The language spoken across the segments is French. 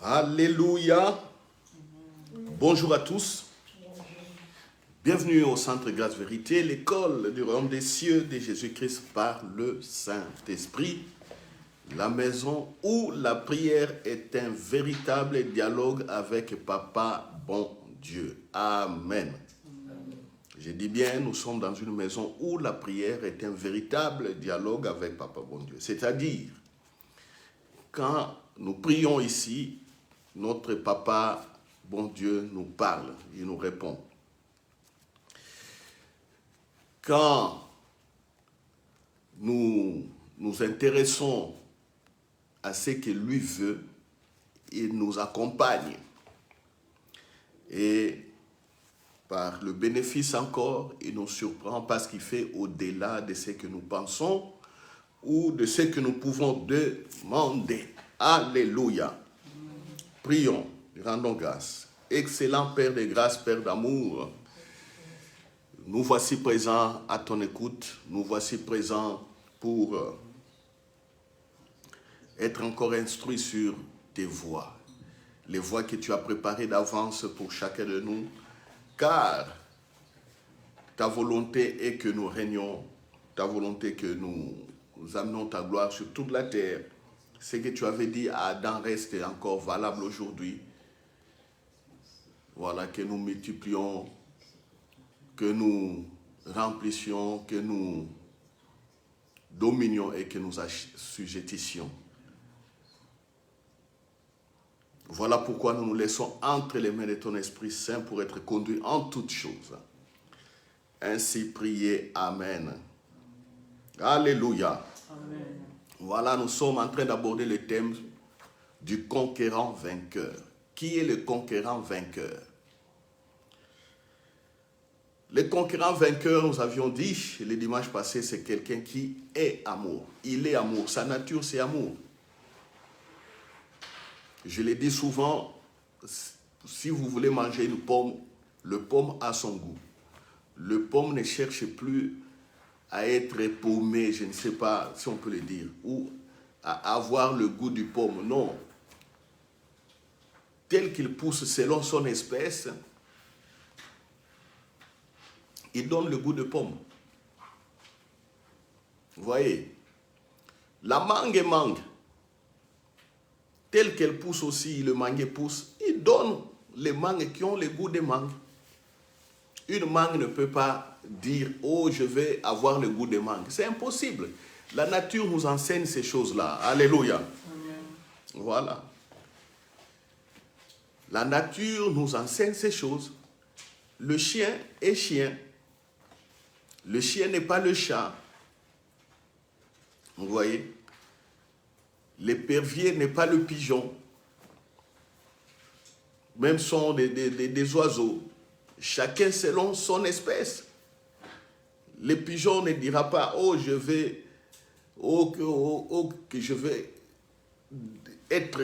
Alléluia. Bonjour à tous. Bienvenue au Centre Grâce Vérité, l'école du royaume des cieux de Jésus-Christ par le Saint-Esprit. La maison où la prière est un véritable dialogue avec Papa bon Dieu. Amen. Je dis bien, nous sommes dans une maison où la prière est un véritable dialogue avec Papa bon Dieu. C'est-à-dire, quand nous prions ici, notre Papa bon Dieu nous parle, il nous répond. Quand nous nous intéressons à ce que lui veut, il nous accompagne. Et par le bénéfice encore, il nous surprend parce qu'il fait au-delà de ce que nous pensons ou de ce que nous pouvons demander. Alléluia. Prions, rendons grâce. Excellent Père de grâce, Père d'amour, nous voici présents à ton écoute, nous voici présents pour être encore instruits sur tes voies, les voies que tu as préparées d'avance pour chacun de nous, car ta volonté est que nous régnions, ta volonté que nous amenons ta gloire sur toute la terre. Ce que tu avais dit à Adam reste encore valable aujourd'hui. Voilà, que nous multiplions, que nous remplissions, que nous dominions et que nous assujettissions. Voilà pourquoi nous nous laissons entre les mains de ton Esprit Saint pour être conduits en toutes choses. Ainsi priez. Amen. Alléluia. Amen. Voilà, nous sommes en train d'aborder le thème du conquérant vainqueur. Qui est le conquérant vainqueur? Le conquérant vainqueur, nous avions dit le dimanche passé, c'est quelqu'un qui est amour. Il est amour. Sa nature, c'est amour. Je l'ai dit souvent, si vous voulez manger une pomme, le pomme a son goût. Le pomme ne cherche plus à être paumé, je ne sais pas si on peut le dire, ou à avoir le goût du pomme. Non. Tel qu'il pousse selon son espèce, il donne le goût de pomme. Vous voyez, la mangue est mangue. Telle qu'elle pousse aussi, le mangue pousse, il donne les mangues qui ont le goût des mangues. Une mangue ne peut pas dire « Oh, je vais avoir le goût des mangues ». C'est impossible. La nature nous enseigne ces choses-là. Alléluia. Amen. Voilà. La nature nous enseigne ces choses. Le chien est chien. Le chien n'est pas le chat. Vous voyez? L'épervier n'est pas le pigeon. Même sont des oiseaux. Chacun selon son espèce. Le pigeon ne dira pas, oh, je vais être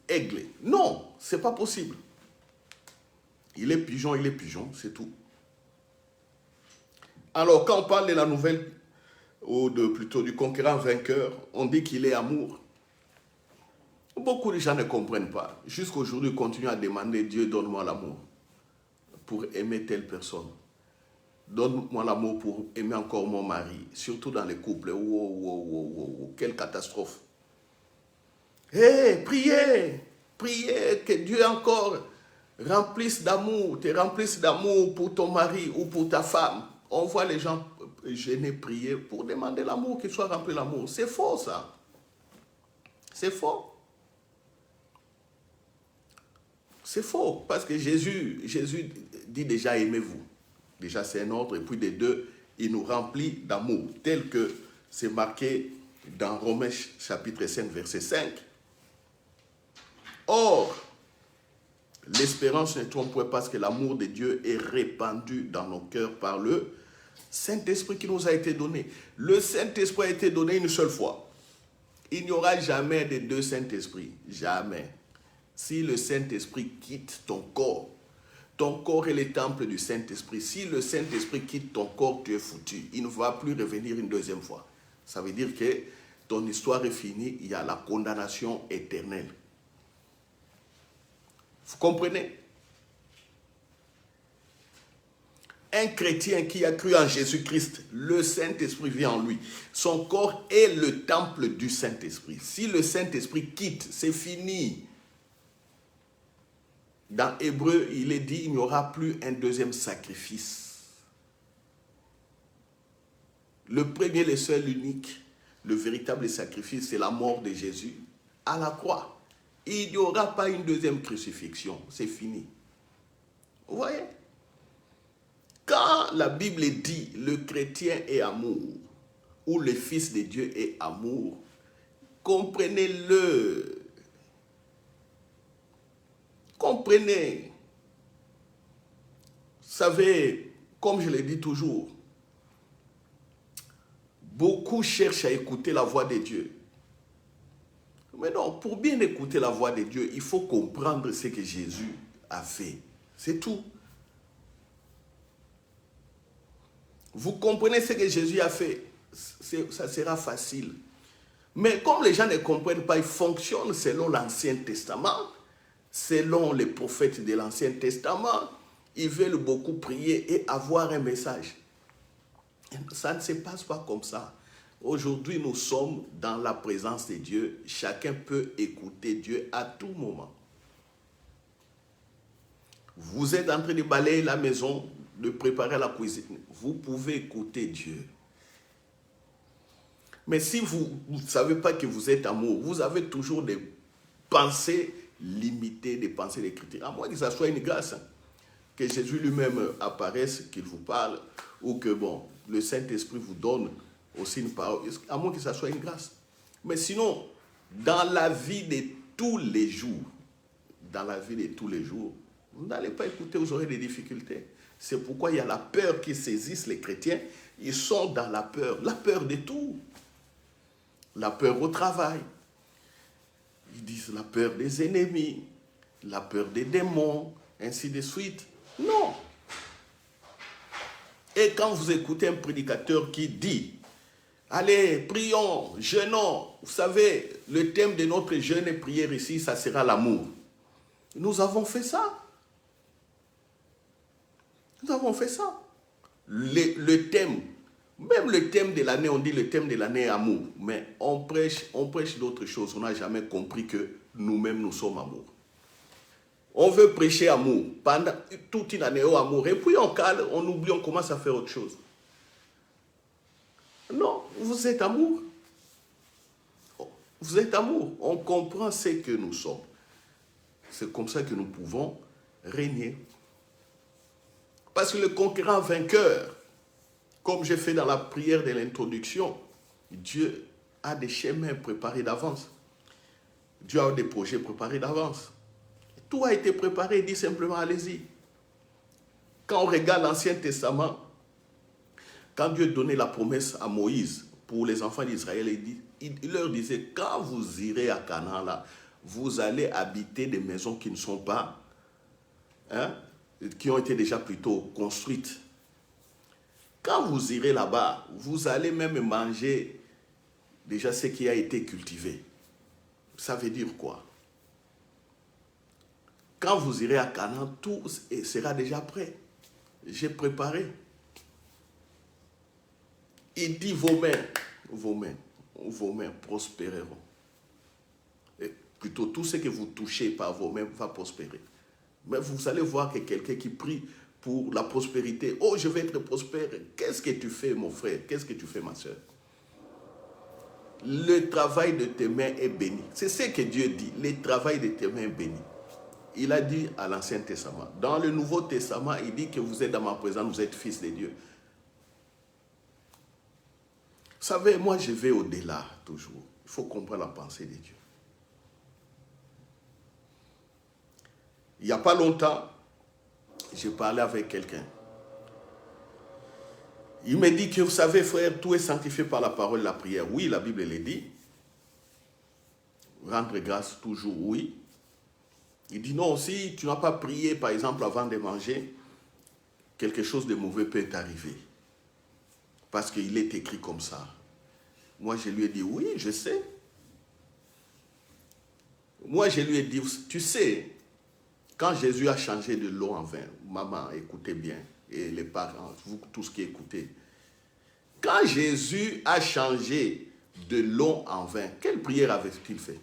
aigle. Non, ce n'est pas possible. Il est pigeon, c'est tout. Alors, quand on parle de la nouvelle, ou plutôt du conquérant vainqueur, on dit qu'il est amour. Beaucoup de gens ne comprennent pas. Jusqu'à aujourd'hui, ils continuent à demander, Dieu, donne-moi l'amour pour aimer telle personne. Donne-moi l'amour pour aimer encore mon mari, surtout dans les couples. Wow, quelle catastrophe. Priez que Dieu encore te remplisse d'amour pour ton mari ou pour ta femme. On voit les gens gênés prier pour demander l'amour, qu'il soit rempli l'amour. C'est faux, ça. C'est faux. C'est faux, parce que Jésus dit déjà aimez-vous. Déjà c'est un ordre, et puis des deux, il nous remplit d'amour, tel que c'est marqué dans Romains chapitre 5, verset 5. Or, l'espérance ne trompe pas parce que l'amour de Dieu est répandu dans nos cœurs par le Saint-Esprit qui nous a été donné. Le Saint-Esprit a été donné une seule fois. Il n'y aura jamais de deux Saint-Esprits, jamais. Si le Saint-Esprit quitte ton corps est le temple du Saint-Esprit. Si le Saint-Esprit quitte ton corps, tu es foutu. Il ne va plus revenir une deuxième fois. Ça veut dire que ton histoire est finie, il y a la condamnation éternelle. Vous comprenez? Un chrétien qui a cru en Jésus-Christ, le Saint-Esprit vit en lui. Son corps est le temple du Saint-Esprit. Si le Saint-Esprit quitte, c'est fini. Dans Hébreu, il est dit, il n'y aura plus un deuxième sacrifice. Le premier, le seul, l'unique, le véritable sacrifice, c'est la mort de Jésus à la croix. Il n'y aura pas une deuxième crucifixion, c'est fini. Vous voyez? Quand la Bible dit le chrétien est amour, ou le Fils de Dieu est amour, comprenez-le. Comprenez. Vous savez, comme je le dis toujours, beaucoup cherchent à écouter la voix de Dieu. Mais non, pour bien écouter la voix de Dieu, il faut comprendre ce que Jésus a fait. C'est tout. Vous comprenez ce que Jésus a fait, ça sera facile. Mais comme les gens ne comprennent pas, ils fonctionnent selon l'Ancien Testament, selon les prophètes de l'Ancien Testament. Ils veulent beaucoup prier et avoir un message. Ça ne se passe pas comme ça. Aujourd'hui, nous sommes dans la présence de Dieu. Chacun peut écouter Dieu à tout moment. Vous êtes en train de balayer la maison, de préparer la cuisine. Vous pouvez écouter Dieu. Mais si vous ne savez pas que vous êtes amour, vous avez toujours des pensées limitées, des pensées d'écriture. À moins que ça soit une grâce, que Jésus lui-même apparaisse, qu'il vous parle, ou que le Saint-Esprit vous donne aussi une parole, à moins que ça soit une grâce. Mais sinon, dans la vie de tous les jours, vous n'allez pas écouter, vous aurez des difficultés. C'est pourquoi il y a la peur qui saisisse les chrétiens. Ils sont dans la peur de tout. La peur au travail. Ils disent la peur des ennemis, la peur des démons, ainsi de suite. Non. Et quand vous écoutez un prédicateur qui dit, allez, prions, jeûnons, vous savez, le thème de notre jeûne et prière ici, ça sera l'amour. Nous avons fait ça. Nous avons fait ça. Le thème, même le thème de l'année, on dit le thème de l'année est amour. Mais on prêche d'autres choses. On n'a jamais compris que nous-mêmes, nous sommes amour. On veut prêcher amour pendant toute une année au amour. Et puis on cale, on oublie, on commence à faire autre chose. Non, vous êtes amour. Vous êtes amour. On comprend ce que nous sommes. C'est comme ça que nous pouvons régner. Parce que le conquérant vainqueur, comme j'ai fait dans la prière de l'introduction, Dieu a des chemins préparés d'avance. Dieu a des projets préparés d'avance. Tout a été préparé, il dit simplement allez-y. Quand on regarde l'Ancien Testament, quand Dieu donnait la promesse à Moïse pour les enfants d'Israël, il leur disait, quand vous irez à Canaan, là, vous allez habiter des maisons qui ne sont pas, qui ont été déjà plutôt construites. Quand vous irez là-bas, vous allez même manger déjà ce qui a été cultivé. Ça veut dire quoi? Quand vous irez à Canaan, tout sera déjà prêt. J'ai préparé. Il dit vos mains prospéreront. Et plutôt tout ce que vous touchez par vos mains va prospérer. Mais vous allez voir que quelqu'un qui prie pour la prospérité, oh je vais être prospère, qu'est-ce que tu fais mon frère? Qu'est-ce que tu fais ma soeur? Le travail de tes mains est béni. C'est ce que Dieu dit, le travail de tes mains est béni. Il a dit à l'Ancien Testament. Dans le Nouveau Testament, il dit que vous êtes dans ma présence, vous êtes fils de Dieu. Vous savez, moi je vais au-delà toujours. Il faut comprendre la pensée de Dieu. Il n'y a pas longtemps, j'ai parlé avec quelqu'un. Il me dit que vous savez frère, tout est sanctifié par la parole de la prière. Oui, la Bible le dit. Rendre grâce toujours, oui. Il dit non, si tu n'as pas prié, par exemple, avant de manger, quelque chose de mauvais peut t'arriver. Parce qu'il est écrit comme ça. Moi, je lui ai dit, oui, je sais. Moi, je lui ai dit, tu sais, Quand Jésus a changé de l'eau en vin, maman, écoutez bien, et les parents, vous tous qui écoutez, quand Jésus a changé de l'eau en vin, quelle prière avait-il fait?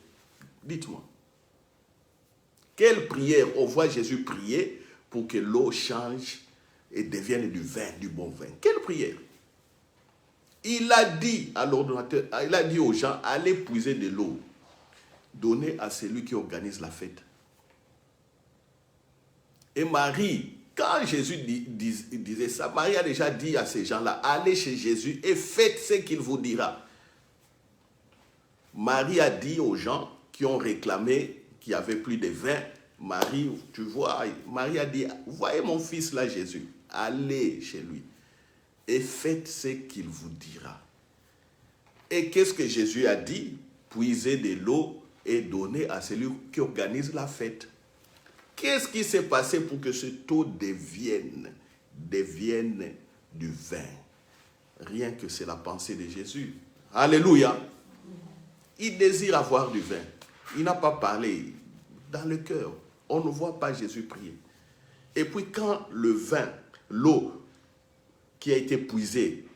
Dites-moi. Quelle prière on voit Jésus prier pour que l'eau change et devienne du vin, du bon vin? Quelle prière? Il a dit à l'ordonnateur, il a dit aux gens, allez puiser de l'eau, donnez à celui qui organise la fête. Et Marie, quand Jésus disait ça, Marie a déjà dit à ces gens-là, allez chez Jésus et faites ce qu'il vous dira. Marie a dit aux gens qui ont réclamé qu'il n'y avait plus de vin, Marie, tu vois, Marie a dit, voyez mon fils là, Jésus, allez chez lui et faites ce qu'il vous dira. Et qu'est-ce que Jésus a dit? Puisez de l'eau et donnez à celui qui organise la fête. Qu'est-ce qui s'est passé pour que ce eau devienne du vin? Rien que c'est la pensée de Jésus. Alléluia. Il désire avoir du vin. Il n'a pas parlé dans le cœur. On ne voit pas Jésus prier. Et puis quand le vin, l'eau qui a été puisée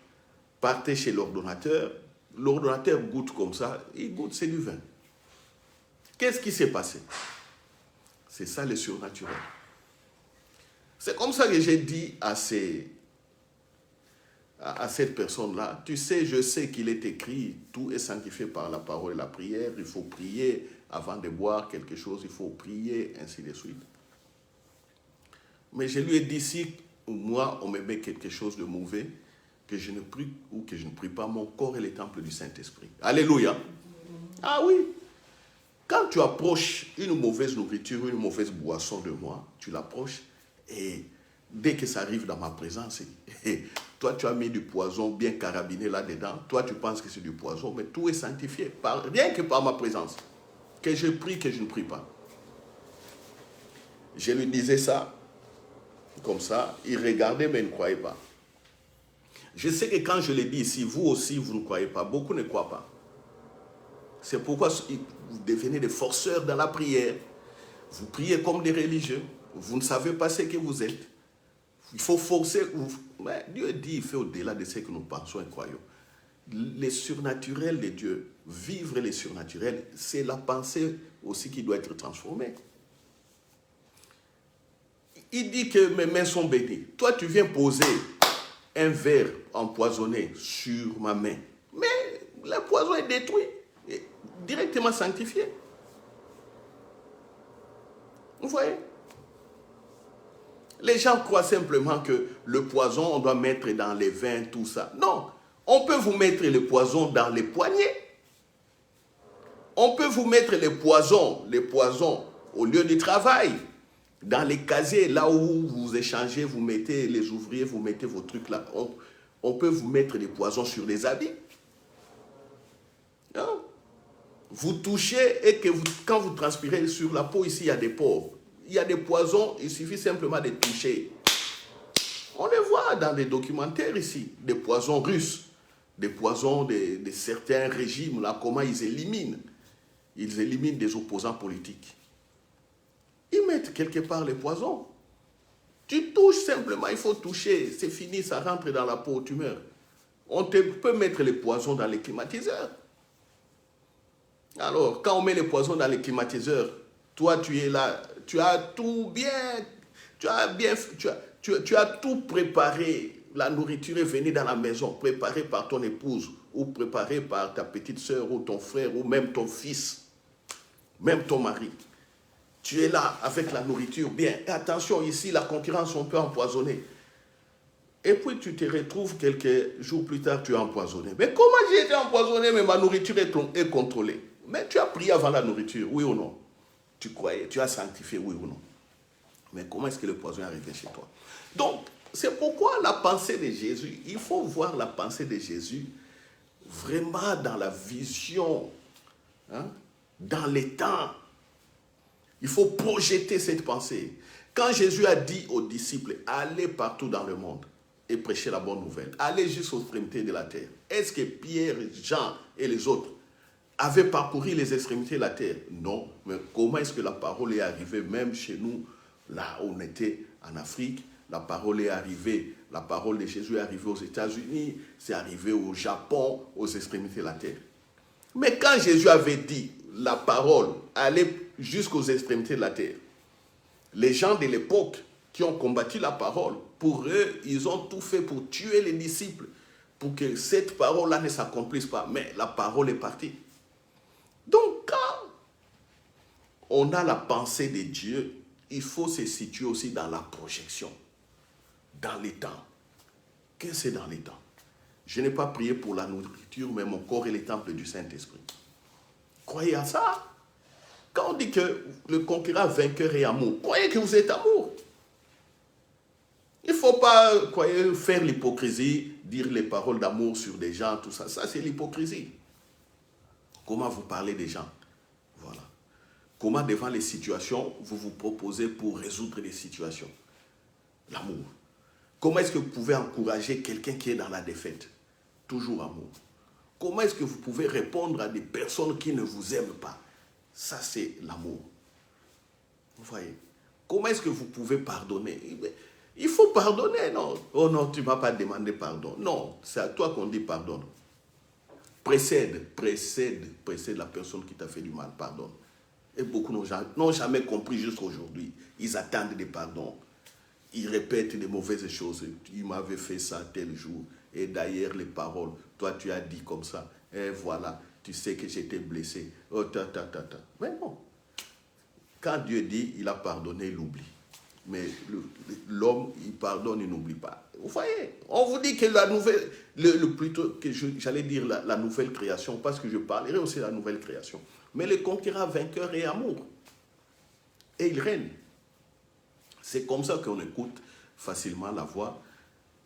partait chez l'ordonnateur goûte comme ça, il goûte, c'est du vin. Qu'est-ce qui s'est passé? C'est ça le surnaturel. C'est comme ça que j'ai dit à cette personne-là, tu sais, je sais qu'il est écrit, tout est sanctifié par la parole et la prière, il faut prier avant de boire quelque chose, il faut prier, ainsi de suite. Mais je lui ai dit, si moi, on me met quelque chose de mauvais, que je ne prie ou que je ne prie pas, mon corps est le temple du Saint-Esprit. Alléluia. Ah oui. Quand tu approches une mauvaise nourriture, une mauvaise boisson de moi, tu l'approches et dès que ça arrive dans ma présence, toi tu as mis du poison bien carabiné là-dedans, toi tu penses que c'est du poison, mais tout est sanctifié, rien que par ma présence. Que je prie, que je ne prie pas. Je lui disais ça, comme ça, il regardait mais il ne croyait pas. Je sais que quand je l'ai dit ici, vous aussi vous ne croyez pas, beaucoup ne croient pas. C'est pourquoi vous devenez des forceurs dans la prière. Vous priez comme des religieux. Vous ne savez pas ce que vous êtes. Il faut forcer. Mais Dieu dit, il fait au-delà de ce que nous pensons et croyons. Les surnaturels de Dieu, vivre les surnaturels, c'est la pensée aussi qui doit être transformée. Il dit que mes mains sont bénies. Toi, tu viens poser un verre empoisonné sur ma main. Mais le poison est détruit, est directement sanctifié. Vous voyez? Les gens croient simplement que le poison, on doit mettre dans les vins, tout ça. Non, on peut vous mettre le poison dans les poignets. On peut vous mettre les poisons au lieu du travail. Dans les casiers, là où vous échangez, vous mettez les ouvriers, vous mettez vos trucs là. On peut vous mettre des poisons sur les habits. Non? Vous touchez et que quand vous transpirez sur la peau, ici, il y a des pores. Il y a des poisons, il suffit simplement de toucher. On les voit dans les documentaires ici, des poisons russes, des poisons de certains régimes, là, comment ils éliminent. Ils éliminent des opposants politiques. Ils mettent quelque part les poisons. Tu touches simplement, il faut toucher, c'est fini, ça rentre dans la peau, tu meurs. On peut mettre les poisons dans les climatiseurs. Alors, quand on met les poisons dans les climatiseurs, toi tu es là, tu as tout bien, tu as tout préparé, la nourriture est venue dans la maison, préparée par ton épouse, ou préparée par ta petite soeur, ou ton frère, ou même ton fils, même ton mari. Tu es là avec la nourriture, bien. Et attention, ici, la concurrence, on peut empoisonner. Et puis, tu te retrouves quelques jours plus tard, tu es empoisonné. Mais comment j'ai été empoisonné, mais ma nourriture est contrôlée? Mais tu as prié avant la nourriture, oui ou non? Tu croyais, tu as sanctifié, oui ou non? Mais comment est-ce que le poison est arrivé chez toi? Donc, c'est pourquoi la pensée de Jésus, il faut voir la pensée de Jésus vraiment dans la vision, hein, dans les temps. Il faut projeter cette pensée. Quand Jésus a dit aux disciples, allez partout dans le monde et prêcher la bonne nouvelle, allez jusqu'aux extrémités de la terre. Est-ce que Pierre, Jean et les autres avaient parcouru les extrémités de la terre? Non. Mais comment est-ce que la parole est arrivée même chez nous Là, on était en Afrique, la parole est arrivée, la parole de Jésus est arrivée aux États-Unis, c'est arrivé au Japon, aux extrémités de la terre. Mais quand Jésus avait dit la parole allait jusqu'aux extrémités de la terre, les gens de l'époque qui ont combattu la parole, pour eux, ils ont tout fait pour tuer les disciples, pour que cette parole-là ne s'accomplisse pas. Mais la parole est partie. Donc, quand on a la pensée de Dieu, il faut se situer aussi dans la projection, dans les temps. Qu'est-ce que c'est dans les temps? Je n'ai pas prié pour la nourriture, mais mon corps est le temple du Saint-Esprit. Croyez à ça. Quand on dit que le conquérant vainqueur est amour, croyez que vous êtes amour. Il ne faut pas faire l'hypocrisie, dire les paroles d'amour sur des gens, tout ça. Ça, c'est l'hypocrisie. Comment vous parlez des gens? Voilà. Comment, devant les situations, vous vous proposez pour résoudre les situations? L'amour. Comment est-ce que vous pouvez encourager quelqu'un qui est dans la défaite? Toujours amour. Comment est-ce que vous pouvez répondre à des personnes qui ne vous aiment pas? Ça, c'est l'amour. Vous voyez? Comment est-ce que vous pouvez pardonner? Il faut pardonner, non? Oh non, tu ne m'as pas demandé pardon. Non, c'est à toi qu'on dit pardonne. Précède la personne qui t'a fait du mal, pardonne. Et beaucoup n'ont jamais compris jusqu'à aujourd'hui. Ils attendent des pardons. Ils répètent des mauvaises choses. Il m'avait fait ça tel jour. Et d'ailleurs, les paroles, toi tu as dit comme ça. Et voilà, tu sais que j'étais blessé. Oh, Mais non. Quand Dieu dit, il a pardonné, il oublie. Mais l'homme, il pardonne, il n'oublie pas. Vous voyez, on vous dit que la nouvelle, plutôt que j'allais dire la nouvelle création, parce que je parlerai aussi de la nouvelle création. Mais le conquérant vainqueur est amour. Et il règne. C'est comme ça qu'on écoute facilement la voix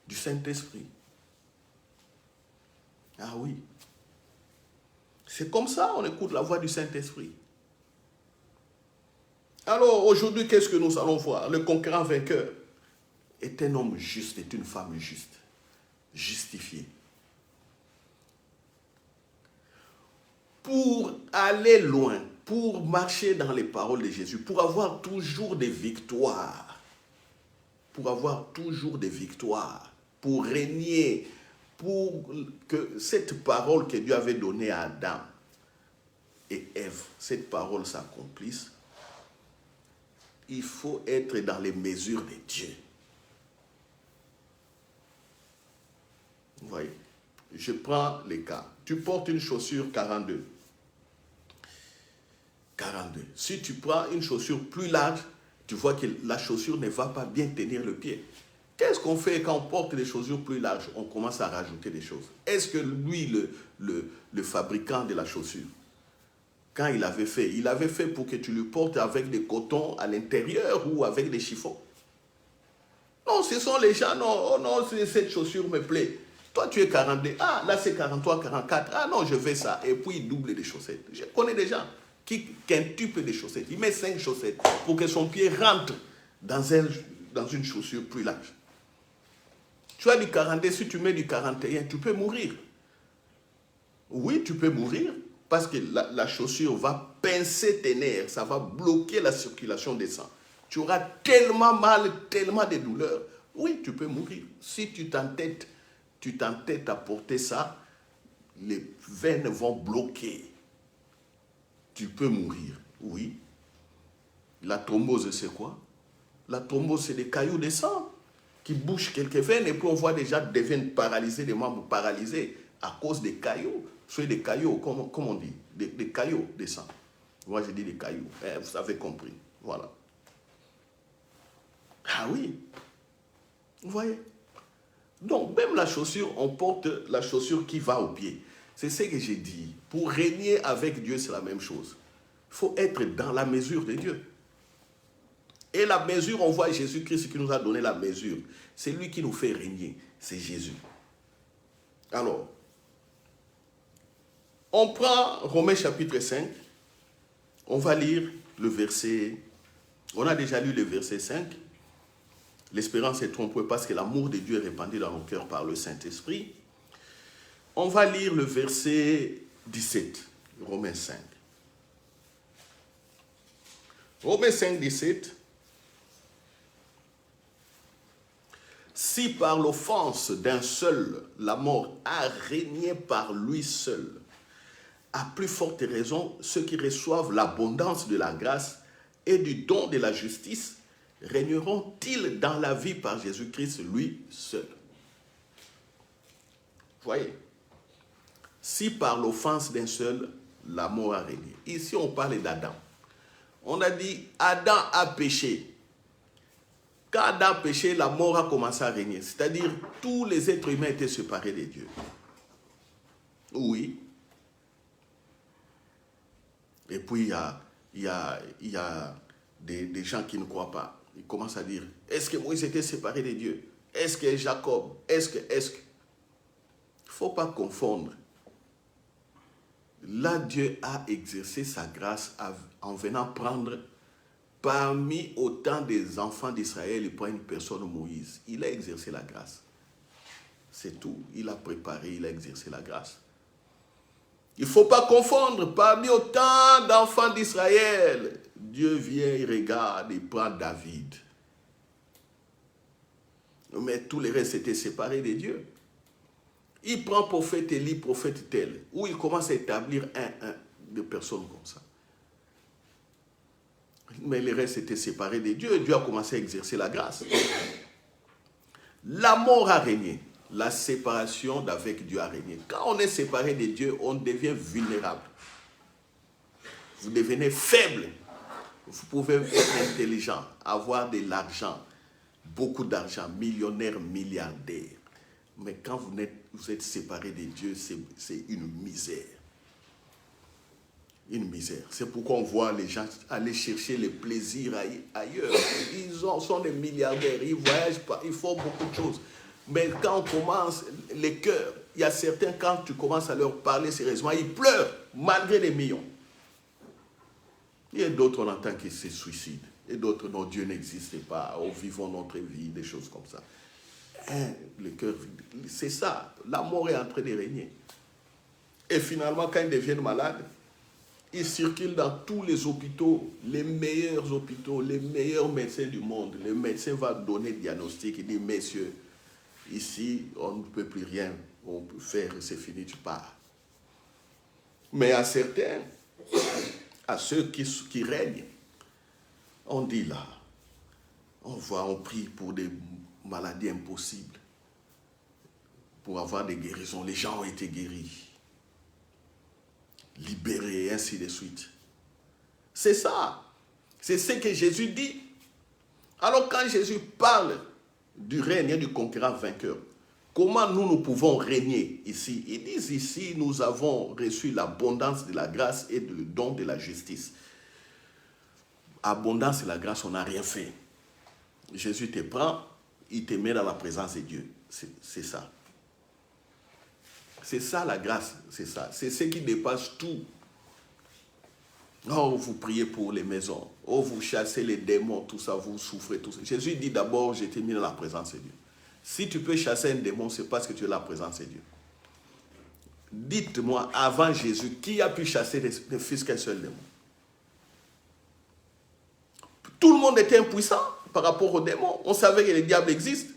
du Saint-Esprit. Ah oui. C'est comme ça qu'on écoute la voix du Saint-Esprit. Alors aujourd'hui, qu'est-ce que nous allons voir? Le conquérant vainqueur est un homme juste, est une femme juste, justifiée. Pour aller loin, pour marcher dans les paroles de Jésus, pour avoir toujours des victoires, pour régner, pour que cette parole que Dieu avait donnée à Adam et Ève, cette parole s'accomplisse, il faut être dans les mesures de Dieu. Vous voyez, je prends les cas. Tu portes une chaussure 42. 42. Si tu prends une chaussure plus large, tu vois que la chaussure ne va pas bien tenir le pied. Qu'est-ce qu'on fait quand on porte des chaussures plus larges? On commence à rajouter des choses. Est-ce que lui, le fabricant de la chaussure, quand il avait fait pour que tu le portes avec des cotons à l'intérieur ou avec des chiffons? Non, ce sont les gens, non, oh non, cette chaussure me plaît. Toi, tu es 42, ah, là c'est 43, 44, ah non, je veux ça. Et puis il double des chaussettes. Je connais des gens qui quintuplent des chaussettes. Il met 5 chaussettes pour que son pied rentre dans une chaussure plus large. Tu as du 42, si tu mets du 41, tu peux mourir. Oui, tu peux mourir parce que la chaussure va pincer tes nerfs, ça va bloquer la circulation des sangs. Tu auras tellement mal, tellement de douleurs. Oui, tu peux mourir. Si tu t'entêtes à porter ça, les veines vont bloquer. Tu peux mourir. Oui. La thrombose, c'est quoi? La thrombose, c'est des cailloux de sang qui bouchent quelques veines et puis on voit déjà des veines paralysées, des membres paralysés à cause des cailloux. Soit des cailloux, comme on dit, des cailloux de sang. Moi, je dis des cailloux. Vous avez compris. Voilà. Ah oui. Vous voyez? Donc, même la chaussure, on porte la chaussure qui va au pied. C'est ce que j'ai dit. Pour régner avec Dieu, c'est la même chose. Il faut être dans la mesure de Dieu. Et la mesure, on voit Jésus-Christ qui nous a donné la mesure. C'est lui qui nous fait régner. C'est Jésus. Alors, on prend Romains chapitre 5. On va lire le verset. On a déjà lu le verset 5. L'espérance est trompée parce que l'amour de Dieu est répandu dans nos cœurs par le Saint-Esprit. On va lire le verset 17, Romains 5. Romains 5, 17. Si par l'offense d'un seul, la mort a régné par lui seul, à plus forte raison, ceux qui reçoivent l'abondance de la grâce et du don de la justice régneront-ils dans la vie par Jésus-Christ lui seul. Voyez, si par l'offense d'un seul, la mort a régné. Ici, on parle d'Adam. On a dit, Adam a péché. Quand Adam a péché, la mort a commencé à régner. C'est-à-dire, tous les êtres humains étaient séparés de Dieu. Oui. Et puis, il y a des gens qui ne croient pas. Ils commencent à dire, est-ce que Moïse était séparé de Dieu? Est-ce que Jacob? Est-ce que... Il ne faut pas confondre. Là, Dieu a exercé sa grâce en venant prendre parmi autant des enfants d'Israël, il prend une personne, Moïse. Il a exercé la grâce. C'est tout. Il a préparé, il a exercé la grâce. Il ne faut pas confondre. Parmi autant d'enfants d'Israël, Dieu vient, il regarde, il prend David. Mais tous les restes étaient séparés de Dieu. Il prend prophète Élie, prophète tel, où il commence à établir de personnes comme ça. Mais les restes étaient séparés de Dieu et Dieu a commencé à exercer la grâce. La mort a régné. La séparation d'avec Dieu a régné. Quand on est séparé de Dieu, on devient vulnérable. Vous devenez faible. Vous pouvez être intelligent, avoir de l'argent, beaucoup d'argent, millionnaire, milliardaire. Mais quand vous êtes séparé de Dieu, c'est une misère. Une misère. C'est pourquoi on voit les gens aller chercher les plaisirs ailleurs. Ils sont des milliardaires, ils voyagent pas, ils font beaucoup de choses. Mais quand on commence, les cœurs, il y a certains, quand tu commences à leur parler sérieusement, ils pleurent malgré les millions. Il y a d'autres, on entend qu'ils se suicident. Et d'autres, non, Dieu n'existe pas, on vivons notre vie, des choses comme ça. Le cœur, c'est ça. La mort est en train de régner. Et finalement, quand ils deviennent malades, ils circulent dans tous les hôpitaux, les meilleurs médecins du monde. Le médecin va donner le diagnostic, il dit, messieurs, ici, on ne peut plus rien, on peut faire, c'est fini, tu pars. Mais à certains, à ceux qui règnent, on dit là, on prie pour des maladies impossibles, pour avoir des guérisons. Les gens ont été guéris, libérés, et ainsi de suite. C'est ça. C'est ce que Jésus dit. Alors quand Jésus parle du règne et du conquérant vainqueur, comment nous pouvons régner ici? Ils disent ici, nous avons reçu l'abondance de la grâce et le don de la justice. Abondance de la grâce, on n'a rien fait. Jésus te prend, il te met dans la présence de Dieu. C'est ça. C'est ça la grâce, c'est ça. C'est ce qui dépasse tout. Oh, vous priez pour les maisons. Oh, vous chassez les démons, tout ça, vous souffrez, tout ça. Jésus dit d'abord, je t'ai mis dans la présence de Dieu. Si tu peux chasser un démon, c'est parce que tu es dans la présence de Dieu. Dites-moi, avant Jésus, qui a pu chasser ne fût-ce qu'un seul démon? Tout le monde était impuissant par rapport aux démons. On savait que les diables existent.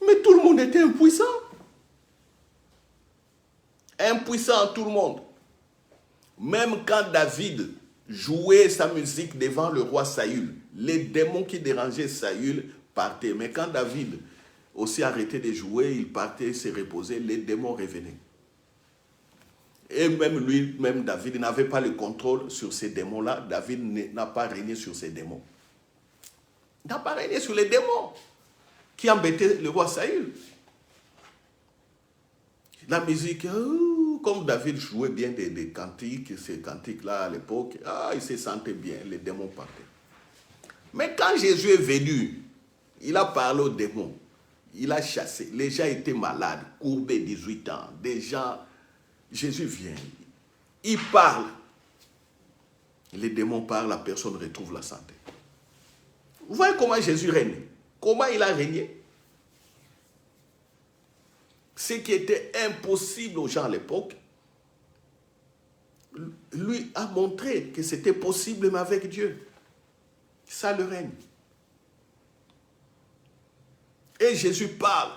Mais tout le monde était impuissant. Impuissant tout le monde. Même quand David jouait sa musique devant le roi Saül, les démons qui dérangeaient Saül partaient. Mais quand David aussi arrêtait de jouer, il partait se reposer, les démons revenaient. Et même David n'avait pas le contrôle sur ces démons-là. David n'a pas régné sur ces démons. Il n'a pas régné sur les démons qui embêtaient le roi Saül. La musique, comme David jouait bien des cantiques, ces cantiques-là à l'époque, il se sentait bien, les démons partaient. Mais quand Jésus est venu, il a parlé aux démons, il a chassé. Les gens étaient malades, courbés, 18 ans. Des gens, Jésus vient, il parle. Les démons parlent, la personne retrouve la santé. Vous voyez comment Jésus règne? Comment il a régné? Ce qui était impossible aux gens à l'époque, lui a montré que c'était possible mais avec Dieu. Ça le règne. Et Jésus parle.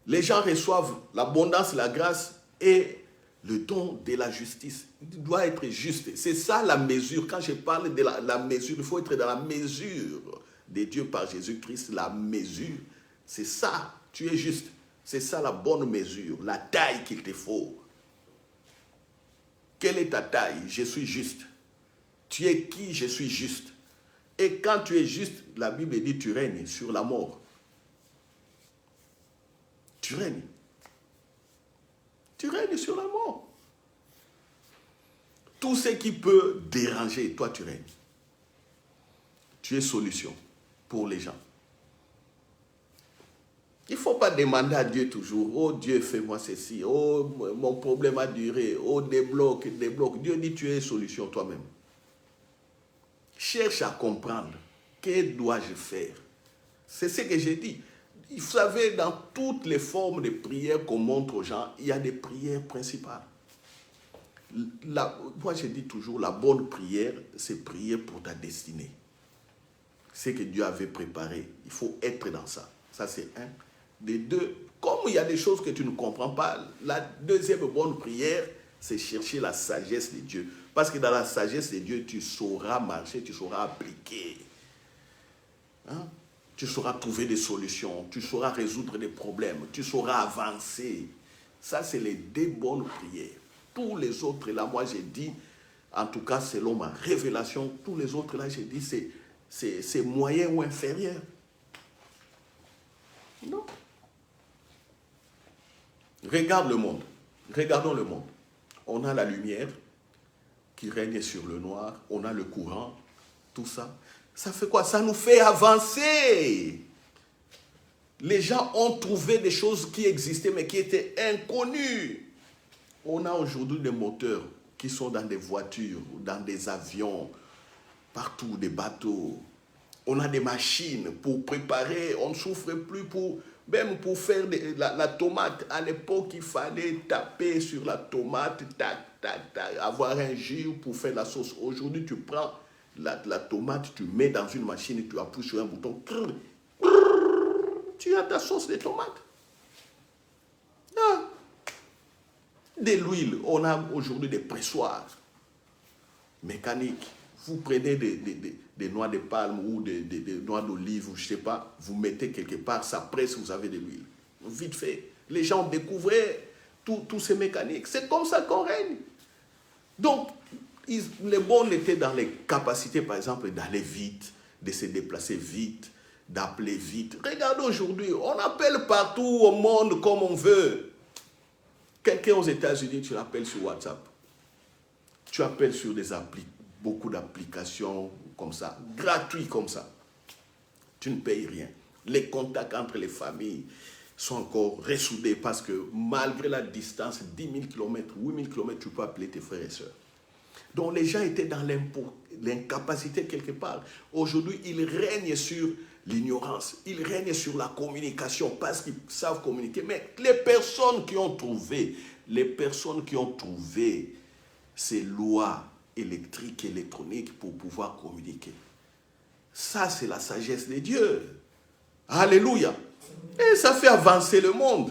Les gens reçoivent l'abondance, la grâce et le don de la justice. Il doit être juste. C'est ça la mesure. Quand je parle de la mesure, il faut être dans la mesure de Dieu par Jésus-Christ. La mesure, c'est ça. Tu es juste. C'est ça la bonne mesure, la taille qu'il te faut. Quelle est ta taille? Je suis juste. Tu es qui? Je suis juste. Et quand tu es juste, la Bible dit tu règnes sur la mort. Tu règnes. Tu règnes sur la mort. Tout ce qui peut déranger, toi tu règnes. Tu es solution pour les gens. Il ne faut pas demander à Dieu toujours, oh Dieu, fais-moi ceci, oh mon problème a duré, oh débloque, débloque. Dieu dit, tu es solution toi-même. Cherche à comprendre, que dois-je faire? C'est ce que j'ai dit. Vous savez, dans toutes les formes de prières qu'on montre aux gens, il y a des prières principales. Moi, je dis toujours, la bonne prière, c'est prier pour ta destinée. Ce que Dieu avait préparé, il faut être dans ça. Ça, c'est un. Des deux, comme il y a des choses que tu ne comprends pas, la deuxième bonne prière, c'est chercher la sagesse de Dieu. Parce que dans la sagesse de Dieu, tu sauras marcher, tu sauras appliquer. Hein? Tu sauras trouver des solutions, tu sauras résoudre des problèmes, tu sauras avancer. Ça, c'est les deux bonnes prières. Tous les autres, là, moi, j'ai dit, en tout cas, selon ma révélation, tous les autres, là, j'ai dit, c'est moyen ou inférieur. Non. Regarde le monde. Regardons le monde. On a la lumière qui règne sur le noir. On a le courant. Tout ça. Ça fait quoi? Ça nous fait avancer. Les gens ont trouvé des choses qui existaient mais qui étaient inconnues. On a aujourd'hui des moteurs qui sont dans des voitures, dans des avions, partout, des bateaux. On a des machines pour préparer. On ne souffre plus même pour faire la tomate. À l'époque, il fallait taper sur la tomate, tac, tac, tac, avoir un jus pour faire la sauce. Aujourd'hui, tu prends la tomate, tu mets dans une machine, tu appuies sur un bouton, tu as ta sauce de tomate. Ah. De l'huile, on a aujourd'hui des pressoirs mécaniques. Vous prenez des noix de palme ou des noix d'olive, ou je ne sais pas, vous mettez quelque part, ça presse, vous avez de l'huile. Vite fait. Les gens ont découvert tous ces mécaniques. C'est comme ça qu'on règne. Donc, les bons étaient dans les capacités, par exemple, d'aller vite, de se déplacer vite, d'appeler vite. Regardez aujourd'hui, on appelle partout au monde comme on veut. Quelqu'un aux États-Unis, tu l'appelles sur WhatsApp. Tu appelles sur des applis. Beaucoup d'applications comme ça, gratuites comme ça. Tu ne payes rien. Les contacts entre les familles sont encore ressoudés parce que malgré la distance, 10 000 km, 8 000 km, tu peux appeler tes frères et sœurs. Donc les gens étaient dans l'incapacité quelque part. Aujourd'hui, ils règnent sur l'ignorance. Ils règnent sur la communication parce qu'ils savent communiquer. Mais les personnes qui ont trouvé ces lois électrique, électronique pour pouvoir communiquer. Ça, c'est la sagesse de Dieu. Alléluia. Et ça fait avancer le monde.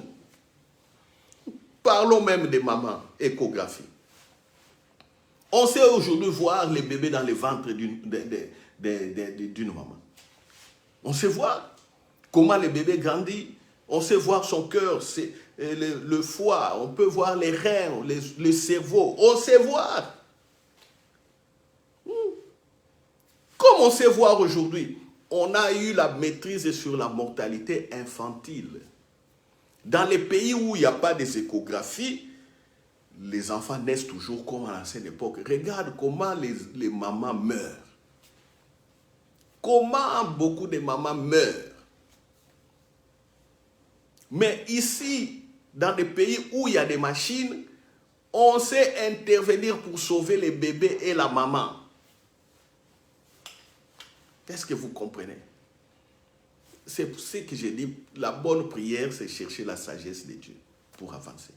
Parlons même des mamans, échographie. On sait aujourd'hui voir les bébés dans le ventre d'une maman. On sait voir comment le bébé grandit. On sait voir son cœur, le foie. On peut voir les reins, le cerveau. On sait voir. Comme on sait voir aujourd'hui, on a eu la maîtrise sur la mortalité infantile. Dans les pays où il n'y a pas des échographies, les enfants naissent toujours comme à l'ancienne époque. Regarde comment les mamans meurent. Comment beaucoup de mamans meurent. Mais ici, dans des pays où il y a des machines, on sait intervenir pour sauver les bébés et la maman. Est-ce que vous comprenez? C'est ce que j'ai dit. La bonne prière, c'est chercher la sagesse de Dieu pour avancer.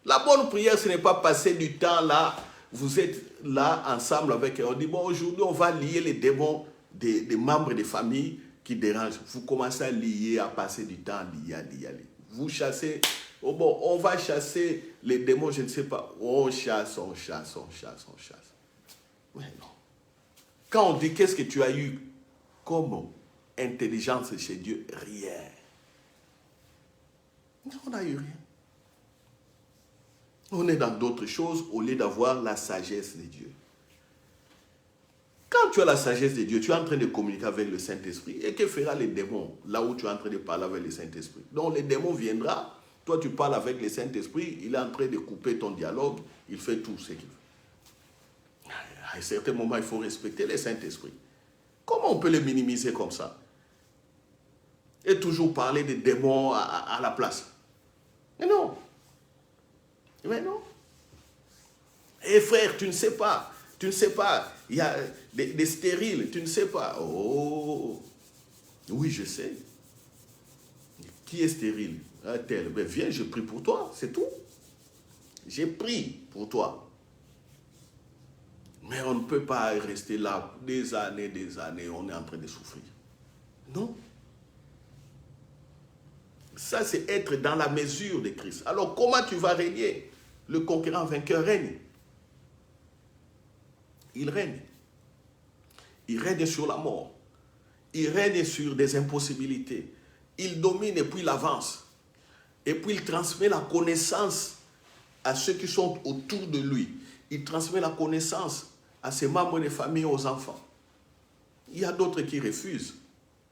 La bonne prière, ce n'est pas passer du temps là. Vous êtes là ensemble avec eux. On dit, bon, aujourd'hui, on va lier les démons des membres des familles qui dérange, vous commencez à lier, à passer du temps à lier. Vous chassez, oh bon, on va chasser les démons, je ne sais pas. On chasse. Mais non. Quand on dit qu'est-ce que tu as eu comme intelligence chez Dieu, rien. Non, on n'a eu rien. On est dans d'autres choses au lieu d'avoir la sagesse de Dieu. Quand tu as la sagesse de Dieu, tu es en train de communiquer avec le Saint-Esprit. Et que fera les démons là où tu es en train de parler avec le Saint-Esprit? Donc les démons viendront, toi tu parles avec le Saint-Esprit, il est en train de couper ton dialogue, il fait tout ce qu'il veut. À un certain moment, il faut respecter le Saint-Esprit. Comment on peut le minimiser comme ça? Et toujours parler des démons à la place? Mais non. Mais non. Et frère, tu ne sais pas. Il y a des stériles, tu ne sais pas. Oh, oui, je sais. Qui est stérile? Un tel. Ben viens, je prie pour toi, c'est tout. J'ai prié pour toi. Mais on ne peut pas rester là des années, on est en train de souffrir. Non. Ça, c'est être dans la mesure de Christ. Alors, comment tu vas régner? Le conquérant vainqueur règne. Il règne. Il règne sur la mort. Il règne sur des impossibilités. Il domine et puis il avance. Et puis il transmet la connaissance à ceux qui sont autour de lui. Il transmet la connaissance à ses membres de famille, aux enfants. Il y a d'autres qui refusent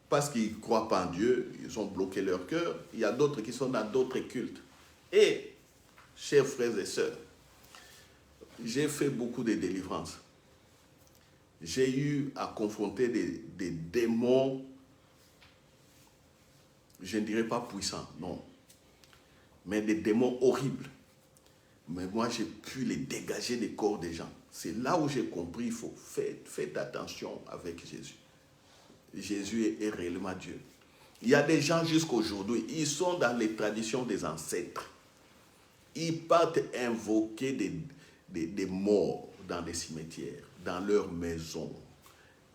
parce qu'ils ne croient pas en Dieu, ils ont bloqué leur cœur. Il y a d'autres qui sont dans d'autres cultes. Et, chers frères et sœurs, j'ai fait beaucoup de délivrances. J'ai eu à confronter des démons, je ne dirais pas puissants, non, mais des démons horribles. Mais moi, j'ai pu les dégager des corps des gens. C'est là où j'ai compris, il faut faire attention avec Jésus. Jésus est réellement Dieu. Il y a des gens jusqu'aujourd'hui, ils sont dans les traditions des ancêtres. Ils partent invoquer des morts dans les cimetières, dans leurs maisons.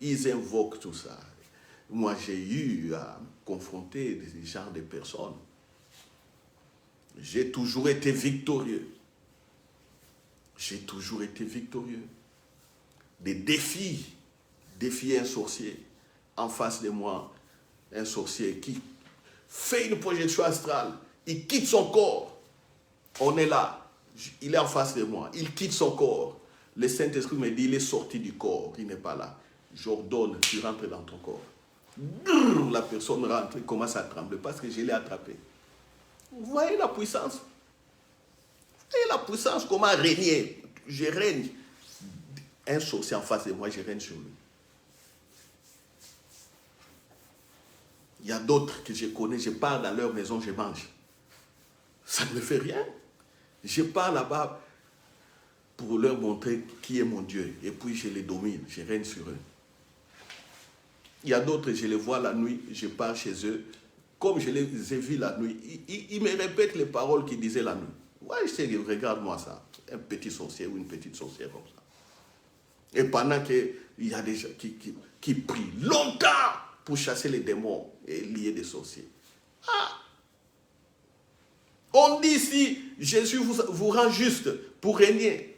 Ils invoquent tout ça. Moi, j'ai eu à confronter ce genre de personnes. J'ai toujours été victorieux. J'ai toujours été victorieux. Des défis. Défier un sorcier. En face de moi, un sorcier qui fait une projection astrale. Il quitte son corps. On est là. Il est en face de moi. Il quitte son corps. Le Saint-Esprit me dit, il est sorti du corps. Il n'est pas là. J'ordonne, tu rentres dans ton corps. La personne rentre, il commence à trembler parce que je l'ai attrapé. Vous voyez la puissance? Vous voyez la puissance, comment régner? Je règne. Un sorcier en face de moi, je règne sur lui. Il y a d'autres que je connais, je pars dans leur maison, je mange. Ça ne me fait rien. Je pars là-bas pour leur montrer qui est mon Dieu. Et puis je les domine, je règne sur eux. Il y a d'autres, je les vois la nuit, je pars chez eux. Comme je les ai vus la nuit, ils me répètent les paroles qu'ils disaient la nuit. Ouais, je sais, regarde-moi ça. Un petit sorcier ou une petite sorcière comme ça. Et pendant qu'il y a des gens qui prient longtemps pour chasser les démons et lier des sorciers. Ah! On dit ici, Jésus vous rend juste pour régner.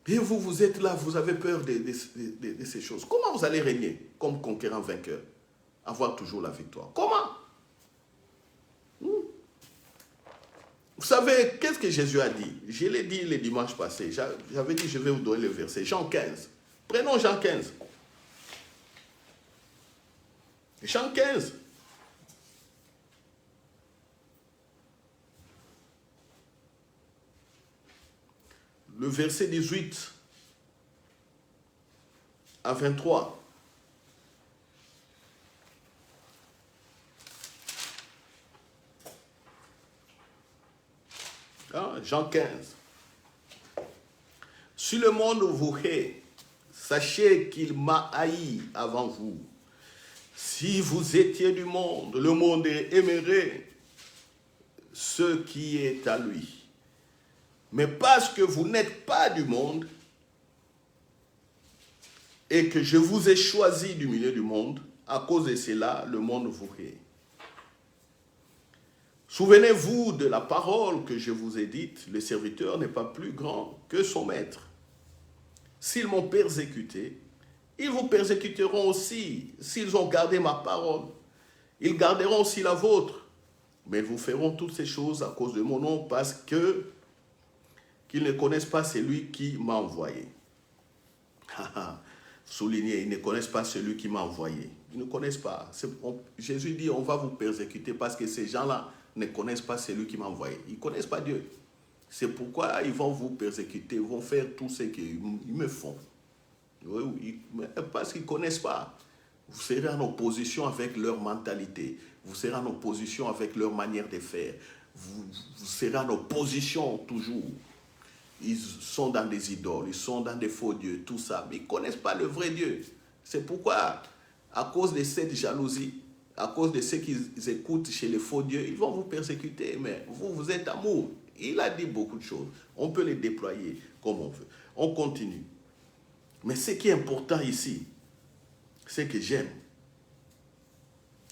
Et vous êtes là, vous avez peur de ces choses. Comment vous allez régner comme conquérant vainqueur? Avoir toujours la victoire. Comment? Vous savez, qu'est-ce que Jésus a dit? Je l'ai dit le dimanche passé. J'avais dit, je vais vous donner le verset. Jean 15. Prenons Jean 15. Jean 15. Le verset 18 à 23. Jean 15. Si le monde vous hait, sachez qu'il m'a haï avant vous. Si vous étiez du monde, le monde aimerait ce qui est à lui. Mais parce que vous n'êtes pas du monde et que je vous ai choisi du milieu du monde, À cause de cela, le monde vous hait. Souvenez-vous de la parole que je vous ai dite, le serviteur n'est pas plus grand que son maître. S'ils m'ont persécuté, ils vous persécuteront aussi. S'ils ont gardé ma parole, ils garderont aussi la vôtre. Mais ils vous feront toutes ces choses à cause de mon nom parce qu'ils ne connaissent pas celui qui m'a envoyé. Soulignez, ils ne connaissent pas celui qui m'a envoyé. Ils ne connaissent pas. Jésus dit, on va vous persécuter parce que ces gens-là ne connaissent pas celui qui m'a envoyé. Ils ne connaissent pas Dieu. C'est pourquoi ils vont vous persécuter, ils vont faire tout ce qu'ils me font. Oui, parce qu'ils ne connaissent pas. Vous serez en opposition avec leur mentalité. Vous serez en opposition avec leur manière de faire. Vous serez en opposition toujours. Ils sont dans des idoles, ils sont dans des faux dieux, tout ça. Mais ils ne connaissent pas le vrai Dieu. C'est pourquoi, à cause de cette jalousie, à cause de ce qu'ils écoutent chez les faux dieux, ils vont vous persécuter. Mais vous êtes amour. Il a dit beaucoup de choses. On peut les déployer comme on veut. On continue. Mais ce qui est important ici, c'est que j'aime.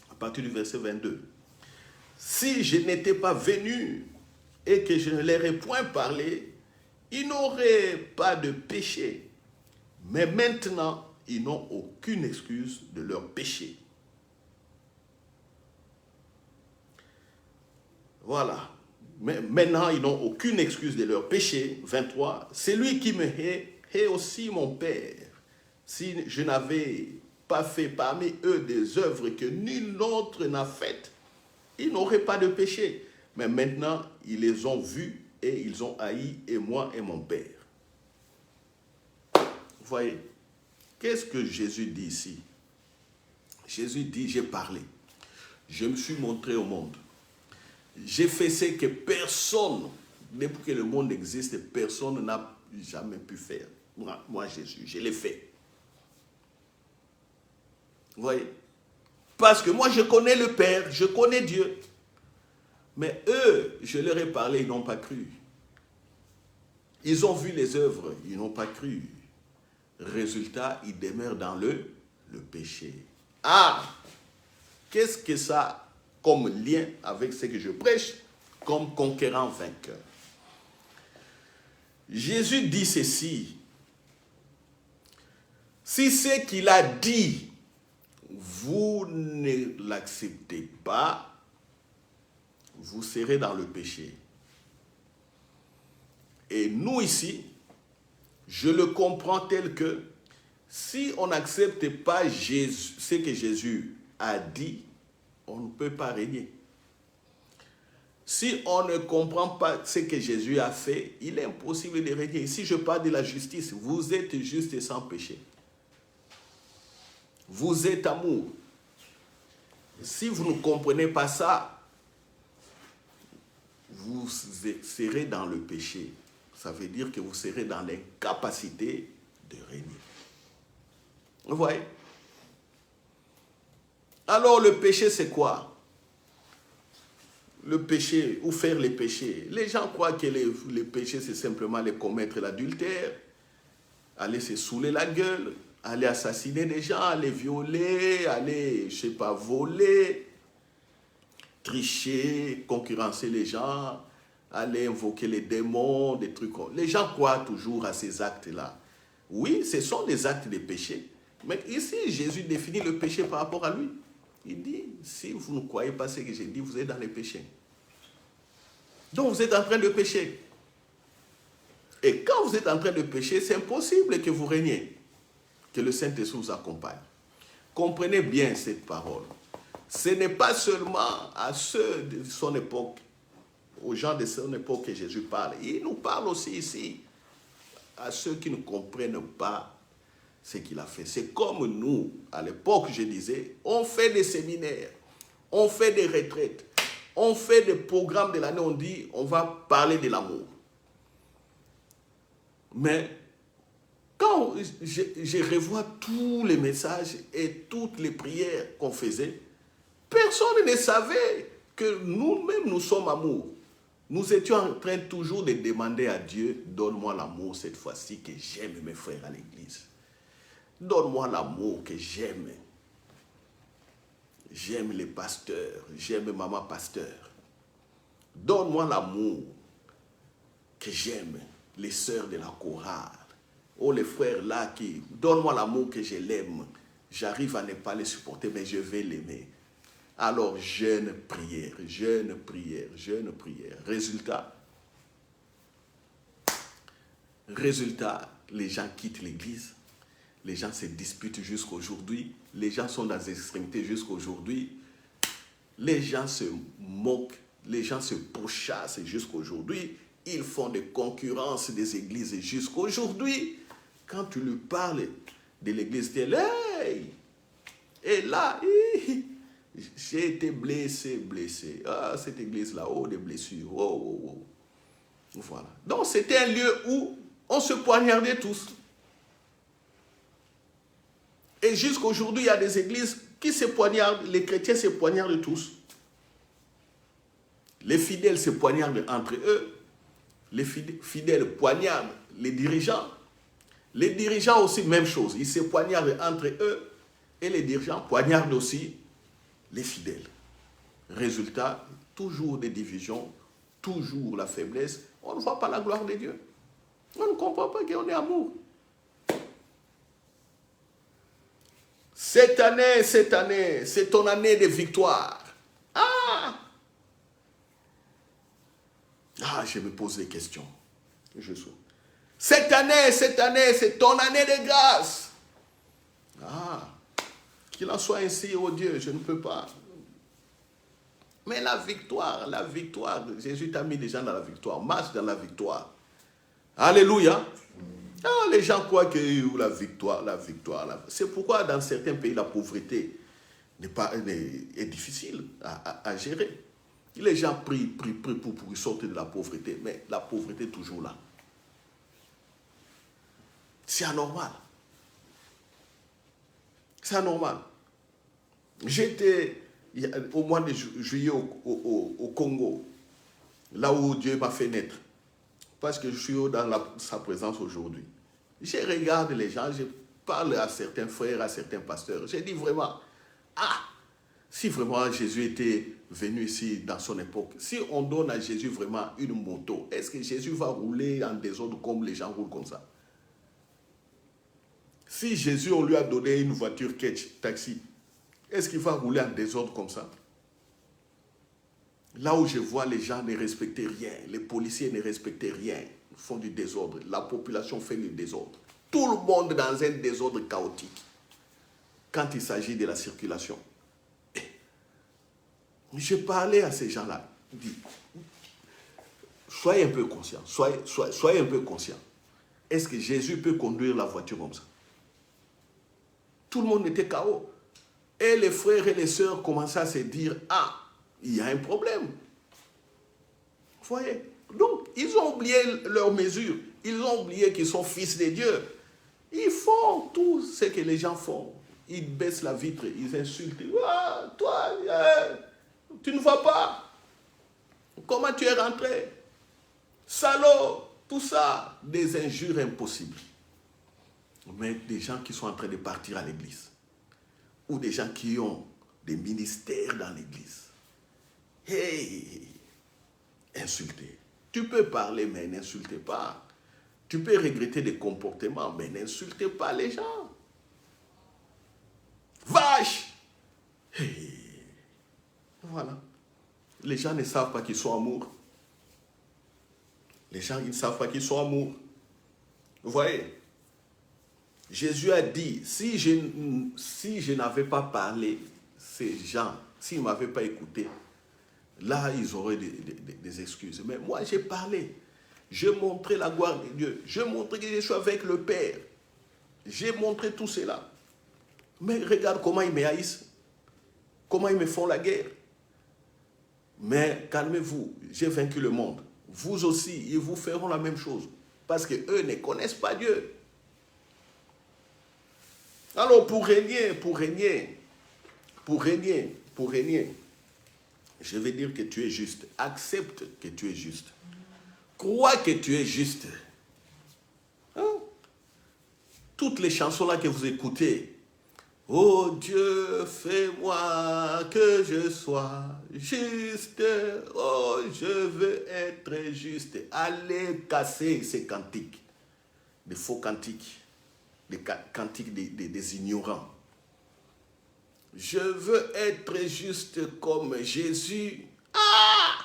À partir du verset 22. Si je n'étais pas venu et que je ne leur ai point parlé, ils n'auraient pas de péché. Mais maintenant, ils n'ont aucune excuse de leur péché. Voilà. Mais maintenant, ils n'ont aucune excuse de leur péché. 23. Celui qui me hait aussi mon Père. Si je n'avais pas fait parmi eux des œuvres que nul autre n'a faites, ils n'auraient pas de péché. Mais maintenant, ils les ont vus et ils ont haï, et moi et mon Père. Vous voyez, qu'est-ce que Jésus dit ici? Jésus dit, j'ai parlé. Je me suis montré au monde. J'ai fait ce que personne, depuis que le monde existe, personne n'a jamais pu faire. Moi, Jésus, je l'ai fait. Vous voyez? Parce que moi, je connais le Père, je connais Dieu. Mais eux, je leur ai parlé, ils n'ont pas cru. Ils ont vu les œuvres, ils n'ont pas cru. Résultat, ils demeurent dans le péché. Ah! Qu'est-ce que ça a comme lien avec ce que je prêche, comme conquérant vainqueur? Jésus dit ceci. Si ce qu'il a dit, vous ne l'acceptez pas, vous serez dans le péché. Et nous ici, je le comprends tel que si on n'accepte pas Jésus, ce que Jésus a dit, on ne peut pas régner. Si on ne comprend pas ce que Jésus a fait, il est impossible de régner. Si je parle de la justice, vous êtes juste et sans péché. Vous êtes amour. Si vous ne comprenez pas ça, vous serez dans le péché. Ça veut dire que vous serez dans l'incapacité de régner. Vous voyez? Alors le péché, c'est quoi? Le péché, ou faire les péchés. Les gens croient que les péchés, c'est simplement aller commettre l'adultère, aller se saouler la gueule, aller assassiner des gens, aller violer, aller, je ne sais pas, voler, tricher, concurrencer les gens, aller invoquer les démons, des trucs comme ça. Les gens croient toujours à ces actes-là. Oui, ce sont des actes de péché. Mais ici, Jésus définit le péché par rapport à lui. Il dit, si vous ne croyez pas ce que j'ai dit, vous êtes dans les péchés. Donc vous êtes en train de pécher. Et quand vous êtes en train de pécher, c'est impossible que vous régniez. Que le Saint-Esprit vous accompagne. Comprenez bien cette parole. Ce n'est pas seulement à ceux de son époque, aux gens de son époque que Jésus parle. Il nous parle aussi ici à ceux qui ne comprennent pas ce qu'il a fait. C'est comme nous, à l'époque, je disais, on fait des séminaires, on fait des retraites, on fait des programmes de l'année, on dit, on va parler de l'amour. Mais quand je revois tous les messages et toutes les prières qu'on faisait, personne ne savait que nous-mêmes, nous sommes amour. Nous étions en train toujours de demander à Dieu, donne-moi l'amour cette fois-ci que j'aime mes frères à l'église. Donne-moi l'amour que j'aime. J'aime les pasteurs. J'aime maman pasteur. Donne-moi l'amour que j'aime. Les sœurs de la chorale. Oh, les frères là qui... Donne-moi l'amour que je l'aime. J'arrive à ne pas les supporter, mais je vais l'aimer. Alors, jeûne, prière, jeûne, prière, jeûne, prière. Résultat, les gens quittent l'église. Les gens se disputent jusqu'à aujourd'hui. Les gens sont dans les extrémités jusqu'à aujourd'hui. Les gens se moquent. Les gens se pourchassent jusqu'à aujourd'hui. Ils font des concurrences des églises jusqu'à aujourd'hui. Quand tu lui parles de l'église, tu es là. Et là, j'ai été blessé. Ah, cette église-là, oh, des blessures. Oh. Voilà. Donc, c'était un lieu où on se poignardait tous. Et jusqu'à aujourd'hui, il y a des églises qui se poignardent, les chrétiens se poignardent tous. Les fidèles se poignardent entre eux. Les fidèles poignardent les dirigeants. Les dirigeants aussi, même chose. Ils se poignardent entre eux. Et les dirigeants poignardent aussi les fidèles. Résultat, toujours des divisions, toujours la faiblesse. On ne voit pas la gloire de Dieu. On ne comprend pas qu'on est amour. Cette année, c'est ton année de victoire. Ah, je me pose des questions. Cette année, c'est ton année de grâce. Qu'il en soit ainsi, oh Dieu, je ne peux pas. Mais la victoire, Jésus t'a mis les gens dans la victoire, marche dans la victoire. Alléluia. Les gens croient que la victoire. C'est pourquoi dans certains pays, la pauvreté est difficile à gérer. Les gens prient pour sortir de la pauvreté, mais la pauvreté est toujours là. C'est anormal. C'est anormal. J'étais au mois de juillet au Congo, là où Dieu m'a fait naître, parce que je suis dans sa présence aujourd'hui. Je regarde les gens, je parle à certains frères, à certains pasteurs. J'ai dit vraiment, si vraiment Jésus était venu ici dans son époque, si on donne à Jésus vraiment une moto, est-ce que Jésus va rouler en désordre comme les gens roulent comme ça? Si Jésus, on lui a donné une voiture taxi, est-ce qu'il va rouler en désordre comme ça? Là où je vois les gens ne respecter rien, les policiers ne respectent rien, font du désordre, la population fait du désordre. Tout le monde dans un désordre chaotique quand il s'agit de la circulation. Je parlais à ces gens-là, soyez un peu conscients, soyez un peu conscients. Est-ce que Jésus peut conduire la voiture comme ça? Tout le monde était chaos. Et les frères et les sœurs commençaient à se dire, il y a un problème. Vous voyez? Donc, ils ont oublié leurs mesures. Ils ont oublié qu'ils sont fils de Dieu. Ils font tout ce que les gens font. Ils baissent la vitre, ils insultent. Toi, tu ne vois pas. Comment tu es rentré? Salaud, tout ça. Des injures impossibles. Mais des gens qui sont en train de partir à l'église. Ou des gens qui ont des ministères dans l'église. Insulter. Tu peux parler, mais n'insultez pas. Tu peux regretter des comportements, mais n'insultez pas les gens. Vache! Voilà. Les gens ne savent pas qu'ils sont amour. Les gens, ils ne savent pas qu'ils sont amour. Vous voyez? Jésus a dit, si je n'avais pas parlé, ces gens, s'ils ne m'avaient pas écouté, là, ils auraient des excuses. Mais moi, j'ai parlé. Je montrais la gloire de Dieu. Je montrais que je suis avec le Père. J'ai montré tout cela. Mais regarde comment ils me haïssent. Comment ils me font la guerre. Mais calmez-vous, j'ai vaincu le monde. Vous aussi, ils vous feront la même chose. Parce qu'eux ne connaissent pas Dieu. Alors, pour régner, je vais dire que tu es juste. Accepte que tu es juste. Crois que tu es juste. Toutes les chansons là que vous écoutez, Oh Dieu, fais-moi que je sois juste. Oh, je veux être juste. Allez casser ces cantiques, des faux cantiques, les cantiques des ignorants. Je veux être juste comme Jésus. Ah!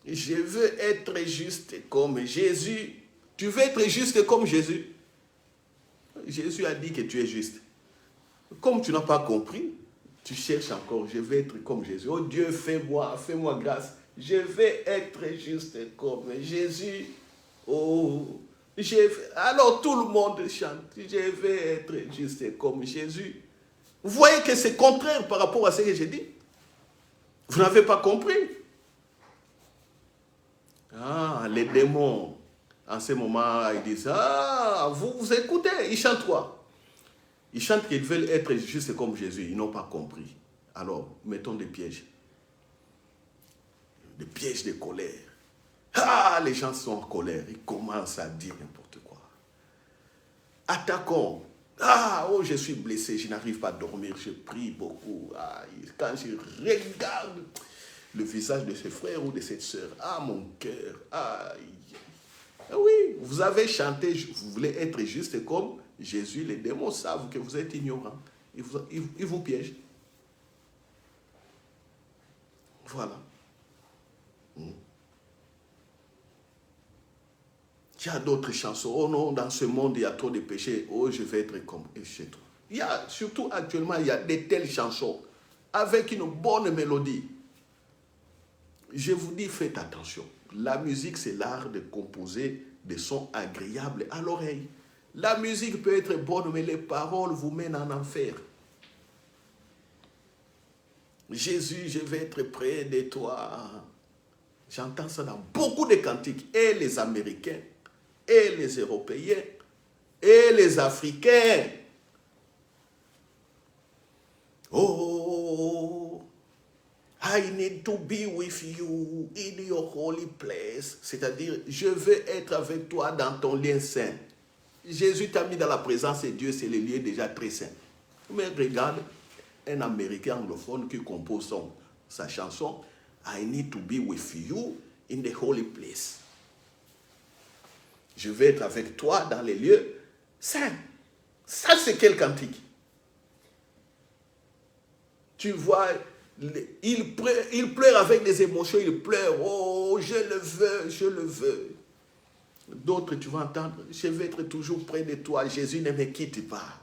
Je veux être juste comme Jésus. Tu veux être juste comme Jésus? Jésus a dit que tu es juste. Comme tu n'as pas compris, tu cherches encore. Je vais être comme Jésus. Oh Dieu, fais-moi grâce. Je vais être juste comme Jésus. Oh, alors tout le monde chante. Je vais être juste comme Jésus. Vous voyez que c'est contraire par rapport à ce que j'ai dit. Vous n'avez pas compris. Ah, les démons, en ce moment, ils disent, ah, vous écoutez, ils chantent quoi? Ils chantent qu'ils veulent être juste comme Jésus. Ils n'ont pas compris. Alors, mettons des pièges. Des pièges de colère. Ah, les gens sont en colère. Ils commencent à dire n'importe quoi. Attaquons. Ah, oh, je suis blessé. Je n'arrive pas à dormir. Je prie beaucoup. Ah, quand je regarde le visage de ce frère ou de cette sœur, ah, mon cœur. Ah, oui, vous avez chanté. Vous voulez être juste comme Jésus. Les démons savent que vous êtes ignorant. Ils vous piègent. Voilà. Il y a d'autres chansons. Oh non, dans ce monde, il y a trop de péchés. Oh, je vais être comme chez toi. Il y a, surtout actuellement, il y a de telles chansons avec une bonne mélodie. Je vous dis, faites attention. La musique, c'est l'art de composer des sons agréables à l'oreille. La musique peut être bonne, mais les paroles vous mènent en enfer. Jésus, je vais être près de toi. J'entends ça dans beaucoup de cantiques. Et les Américains, et les Européens, et les Africains. Oh, I need to be with you in your holy place. C'est-à-dire, je veux être avec toi dans ton lieu saint. Jésus t'a mis dans la présence de Dieu, c'est le lieu déjà très saint. Mais regarde, un Américain anglophone qui compose sa chanson, I need to be with you in the holy place. Je vais être avec toi dans les lieux saints. Ça, c'est quel cantique? Tu vois, il pleure avec des émotions, il pleure. Oh, je le veux, je le veux. D'autres, tu vas entendre, je vais être toujours près de toi. Jésus, ne me quitte pas.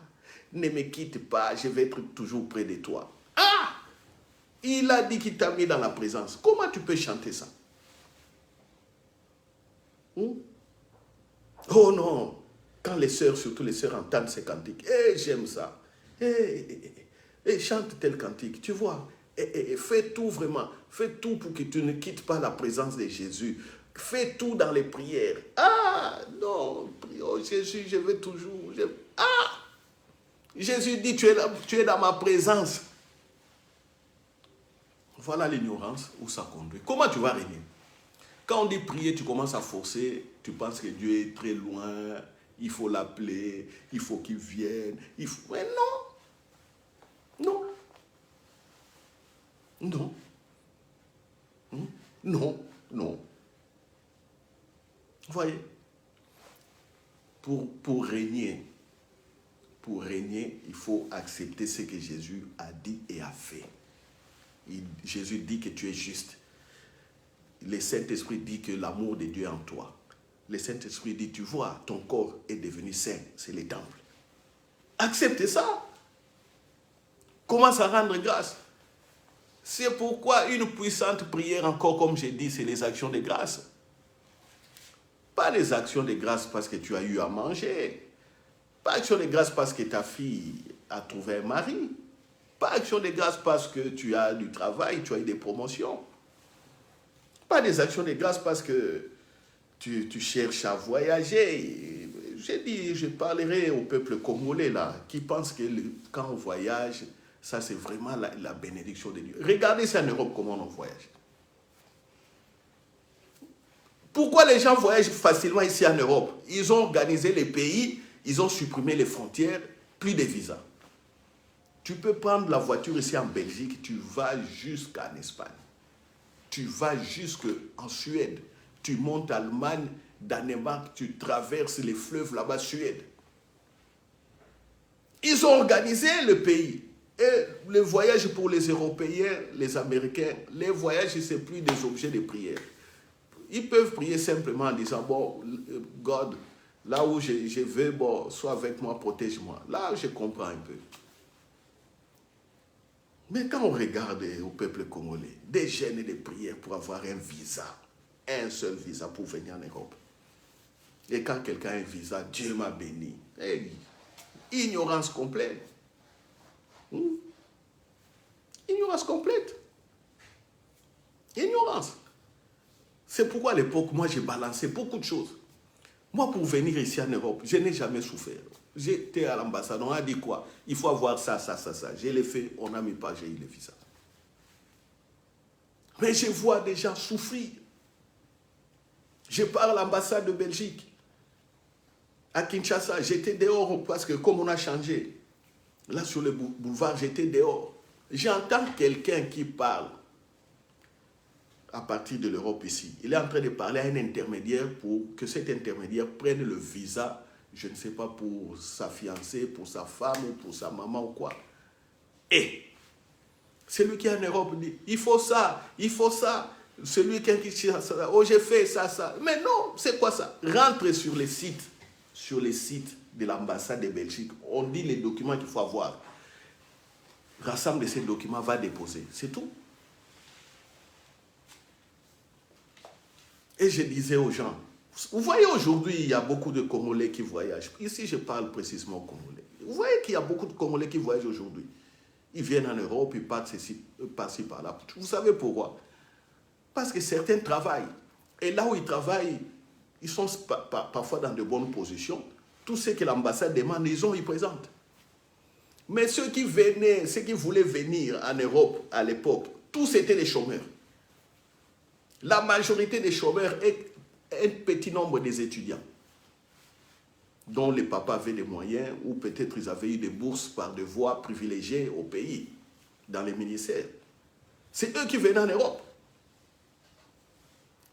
Ne me quitte pas, je vais être toujours près de toi. Ah! Il a dit qu'il t'a mis dans la présence. Comment tu peux chanter ça? Oh non! Quand les sœurs, surtout les sœurs, entendent ces cantiques, j'aime ça. Chante tel cantique, tu vois. Fais tout vraiment. Fais tout pour que tu ne quittes pas la présence de Jésus. Fais tout dans les prières. Ah! Non! Oh Jésus, je veux toujours... Ah! Jésus dit, tu es dans ma présence. Voilà l'ignorance où ça conduit. Comment tu vas régner? Quand on dit prier, tu commences à forcer, tu penses que Dieu est très loin, il faut l'appeler, il faut qu'il vienne. Mais non. Non. Non. Non. Non. Vous voyez? Pour régner, il faut accepter ce que Jésus a dit et a fait. Jésus dit que tu es juste. Le Saint-Esprit dit que l'amour de Dieu est en toi. Le Saint-Esprit dit, tu vois, ton corps est devenu saint, c'est le temple. Acceptez ça. Commence à rendre grâce. C'est pourquoi une puissante prière, encore comme j'ai dit, c'est les actions de grâce. Pas les actions de grâce parce que tu as eu à manger. Pas action de grâce parce que ta fille a trouvé un mari. Pas action de grâce parce que tu as du travail, tu as eu des promotions. Pas des actions de grâce parce que tu cherches à voyager. J'ai dit, je parlerai au peuple congolais là, qui pense que quand on voyage, ça c'est vraiment la bénédiction de Dieu. Regardez ça en Europe, comment on voyage. Pourquoi les gens voyagent facilement ici en Europe? Ils ont organisé les pays, ils ont supprimé les frontières, plus de visa. Tu peux prendre la voiture ici en Belgique, tu vas jusqu'en Espagne. Tu vas jusqu'en Suède. Tu montes Allemagne, Danemark, tu traverses les fleuves là-bas, Suède. Ils ont organisé le pays. Et les voyages pour les Européens, les Américains, les voyages, ce n'est plus des objets de prière. Ils peuvent prier simplement en disant, bon, God, là où je veux, bon, sois avec moi, protège-moi. Là, je comprends un peu. Mais quand on regarde au peuple congolais, des jeûnes et des prières pour avoir un visa, un seul visa pour venir en Europe. Et quand quelqu'un a un visa, Dieu m'a béni. Hey, ignorance complète. Ignorance complète. Ignorance. C'est pourquoi à l'époque, moi, j'ai balancé beaucoup de choses. Moi, pour venir ici en Europe, je n'ai jamais souffert. J'étais à l'ambassade, on a dit quoi? Il faut avoir ça, ça, ça, ça. Je l'ai fait, on a mis pas, j'ai eu le visa. Mais je vois des gens souffrir. Je pars à l'ambassade de Belgique. À Kinshasa, j'étais dehors parce que comme on a changé, là sur le boulevard, j'étais dehors. J'entends quelqu'un qui parle à partir de l'Europe ici. Il est en train de parler à un intermédiaire pour que cet intermédiaire prenne le visa, je ne sais pas, pour sa fiancée, pour sa femme ou pour sa maman ou quoi. Et celui qui est en Europe dit, il faut ça, il faut ça. Celui qui a dit ça, oh j'ai fait ça, ça. Mais non, c'est quoi ça? Rentre sur les sites de l'ambassade de Belgique. On dit les documents qu'il faut avoir. Rassemble ces documents, va déposer. C'est tout. Et je disais aux gens, vous voyez aujourd'hui, il y a beaucoup de Congolais qui voyagent. Ici, je parle précisément aux Congolais. Vous voyez qu'il y a beaucoup de Congolais qui voyagent aujourd'hui. Ils viennent en Europe, ils partent par-ci, par-là. Vous savez pourquoi? Parce que certains travaillent. Et là où ils travaillent, ils sont parfois dans de bonnes positions. Tout ce que l'ambassade demande, ils présentent. Mais ceux qui voulaient venir en Europe à l'époque, tous étaient des chômeurs. La majorité des chômeurs est un petit nombre des étudiants, dont les papas avaient des moyens, ou peut-être ils avaient eu des bourses par des voies privilégiées au pays, dans les ministères. C'est eux qui venaient en Europe.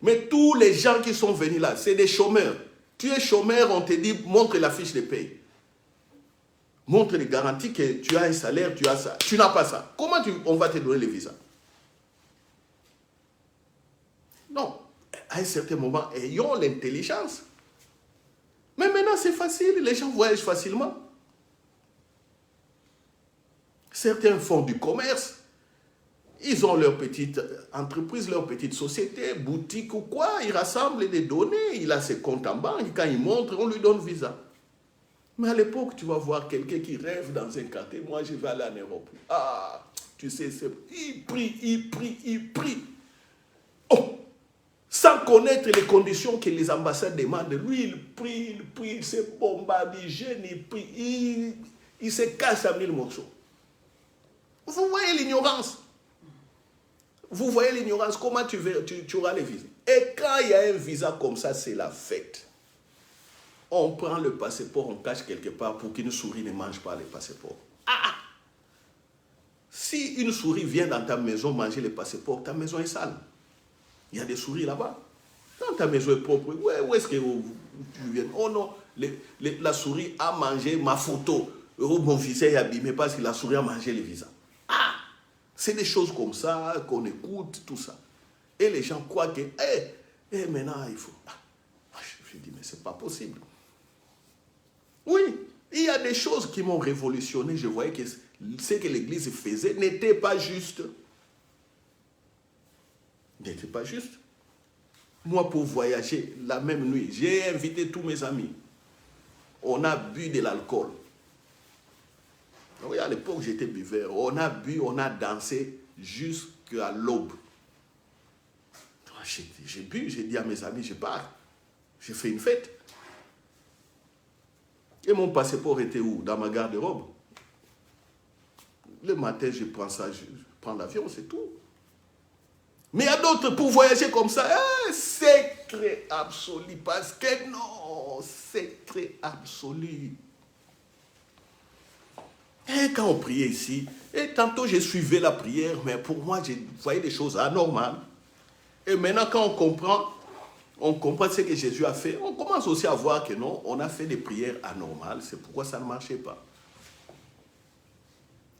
Mais tous les gens qui sont venus là, c'est des chômeurs. Tu es chômeur, on te dit, montre la fiche de paye. Montre les garanties que tu as un salaire, tu as ça. Tu n'as pas ça. Comment on va te donner le visa? Non. À un certain moment, ayons l'intelligence. Mais maintenant, c'est facile. Les gens voyagent facilement. Certains font du commerce. Ils ont leur petite entreprise, leur petite société, boutique ou quoi. Ils rassemblent des données. Il a ses comptes en banque. Quand il montre, on lui donne visa. Mais à l'époque, tu vas voir quelqu'un qui rêve dans un quartier. Moi, je vais aller en Europe. Ah, tu sais, il prie. Oh! Sans connaître les conditions que les ambassades demandent. Lui, il prie, il se bombarde, il gêne, il prie, il se casse à 1000 morceaux. Vous voyez l'ignorance. Vous voyez l'ignorance, comment tu auras les visas. Et quand il y a un visa comme ça, c'est la fête. On prend le passeport, on cache quelque part pour qu'une souris ne mange pas le passeport. Ah! Si une souris vient dans ta maison manger le passeport, ta maison est sale. Il y a des souris là-bas. Quand ta maison est propre, où est-ce que tu viens? Oh non, la souris a mangé ma photo. Oh, mon visa est abîmé parce que la souris a mangé le visa. Ah! C'est des choses comme ça qu'on écoute, tout ça. Et les gens croient que, maintenant, il faut... Je dis, mais c'est pas possible. Oui, il y a des choses qui m'ont révolutionné. Je voyais que ce que l'Église faisait n'était pas juste. N'était pas juste. Moi, pour voyager la même nuit, j'ai invité tous mes amis. On a bu de l'alcool. Oui, à l'époque, j'étais buveur. On a bu, on a dansé jusqu'à l'aube. J'ai bu, j'ai dit à mes amis, je pars. J'ai fait une fête. Et mon passeport était où? Dans ma garde-robe. Le matin, je prends ça, je prends l'avion, c'est tout. Mais il y a d'autres pour voyager comme ça. Secret absolu. Parce que non, secret absolu. savez, quand on priait ici, et tantôt je suivais la prière, mais pour moi, je voyais des choses anormales. Et maintenant, quand on comprend ce que Jésus a fait, on commence aussi à voir que non, on a fait des prières anormales, c'est pourquoi ça ne marchait pas.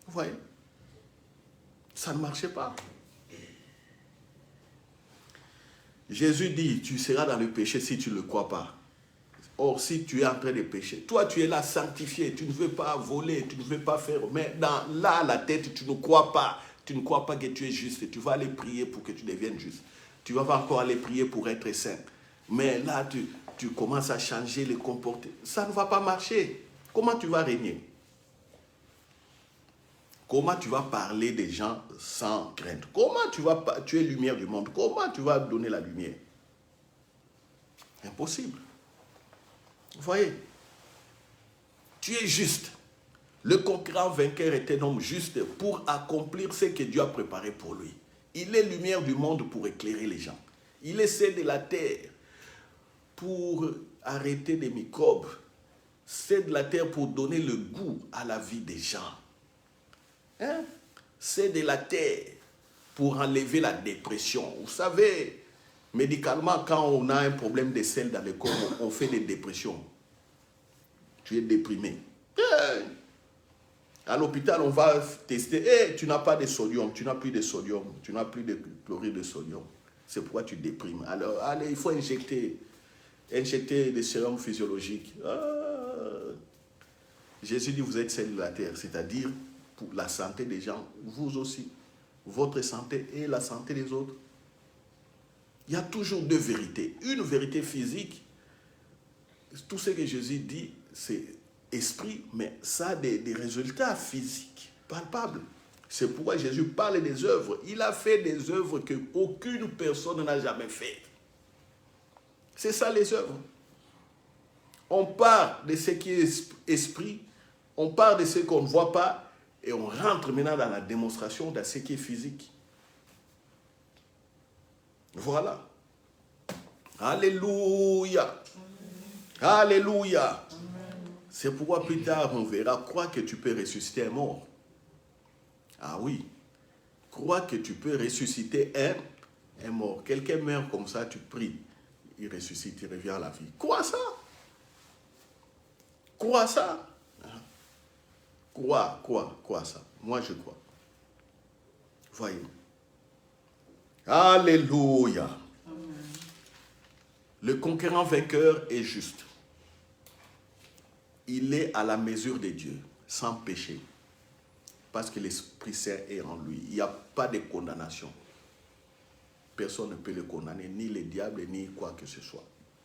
Vous voyez? Ça ne marchait pas. Jésus dit, tu seras dans le péché si tu ne le crois pas. Or, si tu es en train de pécher, toi tu es là sanctifié, tu ne veux pas voler, tu ne veux pas faire, mais dans la tête, tu ne crois pas. Tu ne crois pas que tu es juste et tu vas aller prier pour que tu deviennes juste. Tu vas encore aller prier pour être saint. Mais là, tu commences à changer les comportements. Ça ne va pas marcher. Comment tu vas régner? Comment tu vas parler des gens sans crainte? Comment tu es lumière du monde? Comment tu vas donner la lumière? Impossible. Vous voyez? Tu es juste. Le conquérant vainqueur est un homme juste pour accomplir ce que Dieu a préparé pour lui. Il est lumière du monde pour éclairer les gens. Il est sel de la terre pour arrêter les microbes. Sel de la terre pour donner le goût à la vie des gens. Hein? C'est de la terre pour enlever la dépression. Vous savez, médicalement, quand on a un problème de sel dans le corps, on fait des dépressions. Tu es déprimé. À l'hôpital, on va tester. Tu n'as pas de sodium, tu n'as plus de sodium, tu n'as plus de chlorure de sodium. C'est pourquoi tu déprimes. Alors, allez, il faut injecter des sérums physiologiques. Jésus dit, vous êtes sel de la terre, c'est-à-dire pour la santé des gens, vous aussi, votre santé et la santé des autres. Il y a toujours deux vérités. Une vérité physique, tout ce que Jésus dit, c'est esprit, mais ça a des résultats physiques, palpables. C'est pourquoi Jésus parle des œuvres. Il a fait des œuvres qu'aucune personne n'a jamais faites. C'est ça les œuvres. On part de ce qui est esprit, on part de ce qu'on ne voit pas, et on rentre maintenant dans la démonstration de ce qui est physique. Voilà. Alléluia. Alléluia. C'est pourquoi plus tard on verra, crois que tu peux ressusciter un mort. Ah oui. Crois que tu peux ressusciter un mort. Quelqu'un meurt comme ça, tu pries. Il ressuscite, il revient à la vie. Crois ça. Crois ça. Crois ça. Moi, je crois. Voyez. Alléluia. Amen. Le conquérant vainqueur est juste. Il est à la mesure de Dieu, sans péché. Parce que l'Esprit Saint est en lui. Il n'y a pas de condamnation. Personne ne peut le condamner, ni le diable, ni quoi que ce soit.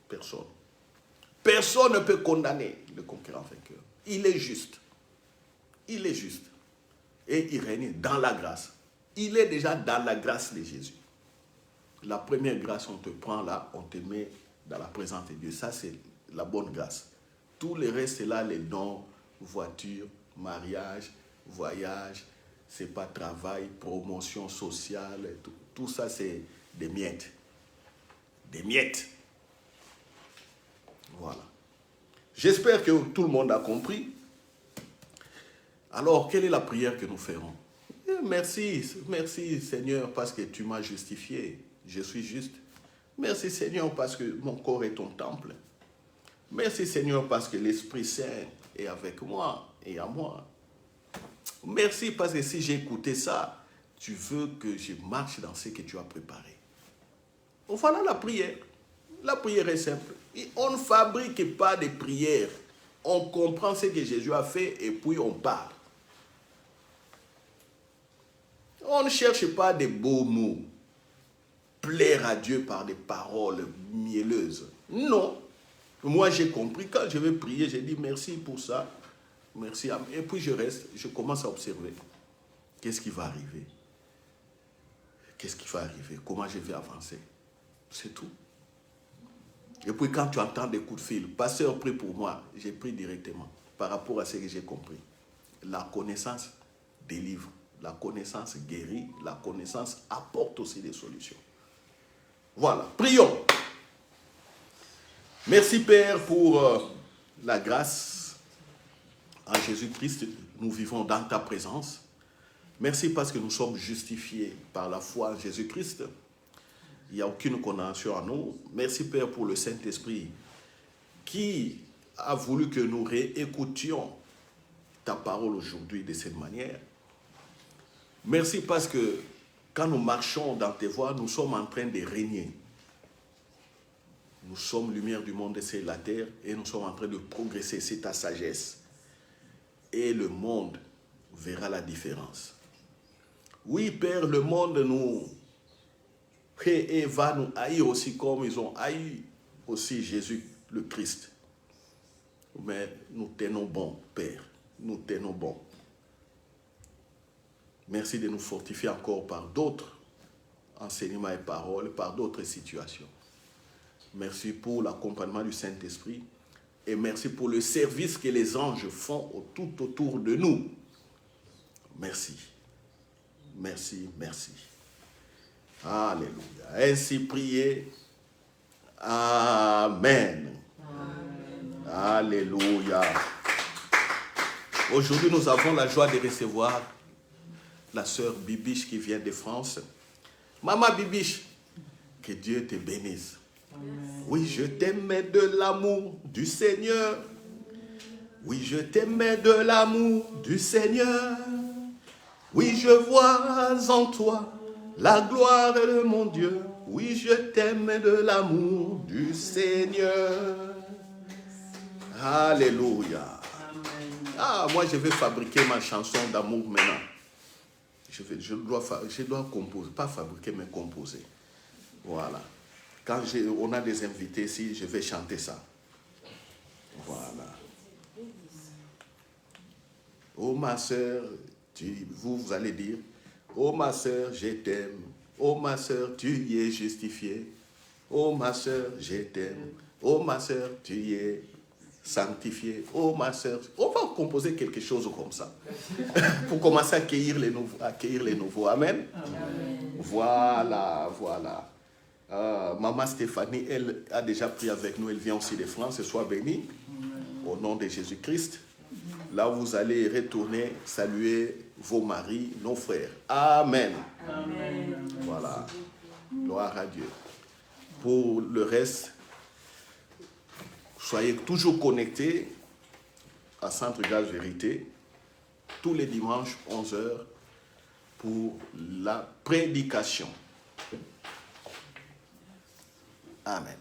Personne. Personne ne peut condamner le conquérant vainqueur. Il est juste. Il est juste. Et il règne dans la grâce. Il est déjà dans la grâce de Jésus. La première grâce, on te prend là, on te met dans la présence de Dieu. Ça, c'est la bonne grâce. Tout le reste, c'est là, les dons, voiture, mariage, voyage, c'est pas travail, promotion sociale, tout ça, c'est des miettes. Des miettes. Voilà. J'espère que tout le monde a compris. Alors, quelle est la prière que nous ferons? Merci Seigneur parce que tu m'as justifié. Je suis juste. Merci Seigneur parce que mon corps est ton temple. Merci Seigneur parce que l'Esprit Saint est avec moi et à moi. Merci parce que si j'ai écouté ça, tu veux que je marche dans ce que tu as préparé. Voilà la prière. La prière est simple. Et on ne fabrique pas de prière. On comprend ce que Jésus a fait et puis on parle. On ne cherche pas des beaux mots. Plaire à Dieu par des paroles mielleuses. Non. Moi, j'ai compris. Quand je vais prier, j'ai dit merci pour ça. Merci. Et puis je reste. Je commence à observer. Qu'est-ce qui va arriver? Qu'est-ce qui va arriver? Comment je vais avancer? C'est tout. Et puis quand tu entends des coups de fil, pasteur prie pour moi, j'ai pris directement par rapport à ce que j'ai compris. La connaissance délivre. La connaissance guérit, la connaissance apporte aussi des solutions. Voilà, prions. Merci Père pour la grâce. En Jésus-Christ, nous vivons dans ta présence. Merci parce que nous sommes justifiés par la foi en Jésus-Christ. Il n'y a aucune condamnation à nous. Merci Père pour le Saint-Esprit qui a voulu que nous réécoutions ta parole aujourd'hui de cette manière. Merci parce que quand nous marchons dans tes voies, nous sommes en train de régner. Nous sommes lumière du monde et c'est la terre et nous sommes en train de progresser, c'est ta sagesse. Et le monde verra la différence. Oui, Père, le monde nous et va nous haïr aussi comme ils ont haï aussi Jésus le Christ. Mais nous tenons bon, Père, nous tenons bon. Merci de nous fortifier encore par d'autres enseignements et paroles, par d'autres situations. Merci pour l'accompagnement du Saint-Esprit et merci pour le service que les anges font tout autour de nous. Merci. Merci, merci. Alléluia. Ainsi priez. Amen. Amen. Alléluia. Aujourd'hui, nous avons la joie de recevoir la sœur Bibiche qui vient de France. Maman Bibiche, que Dieu te bénisse. Amen. Oui, je t'aimais de l'amour du Seigneur. Oui, je t'aimais de l'amour du Seigneur. Oui, je vois en toi la gloire de mon Dieu. Oui, je t'aime de l'amour du Seigneur. Alléluia. Ah, moi, je vais fabriquer ma chanson d'amour maintenant. Je dois composer, pas fabriquer, mais composer. Voilà. Quand on a des invités ici, je vais chanter ça. Voilà. Oh, ma soeur, vous allez dire, oh ma soeur, je t'aime. Oh ma soeur, tu y es justifiée. Oh ma soeur, je t'aime. Oh ma soeur, tu y es sanctifiée. Oh ma soeur, on va composer quelque chose comme ça. Pour commencer à accueillir les nouveaux. Amen. Amen. Voilà, voilà. Maman Stéphanie, elle a déjà prié avec nous. Elle vient aussi de France. Sois bénie. Au nom de Jésus-Christ. Là, vous allez retourner saluer vos maris, nos frères. Amen. Amen. Voilà. Gloire à Dieu. Pour le reste, soyez toujours connectés à Centre Grâce Vérité tous les dimanches 11h pour la prédication. Amen.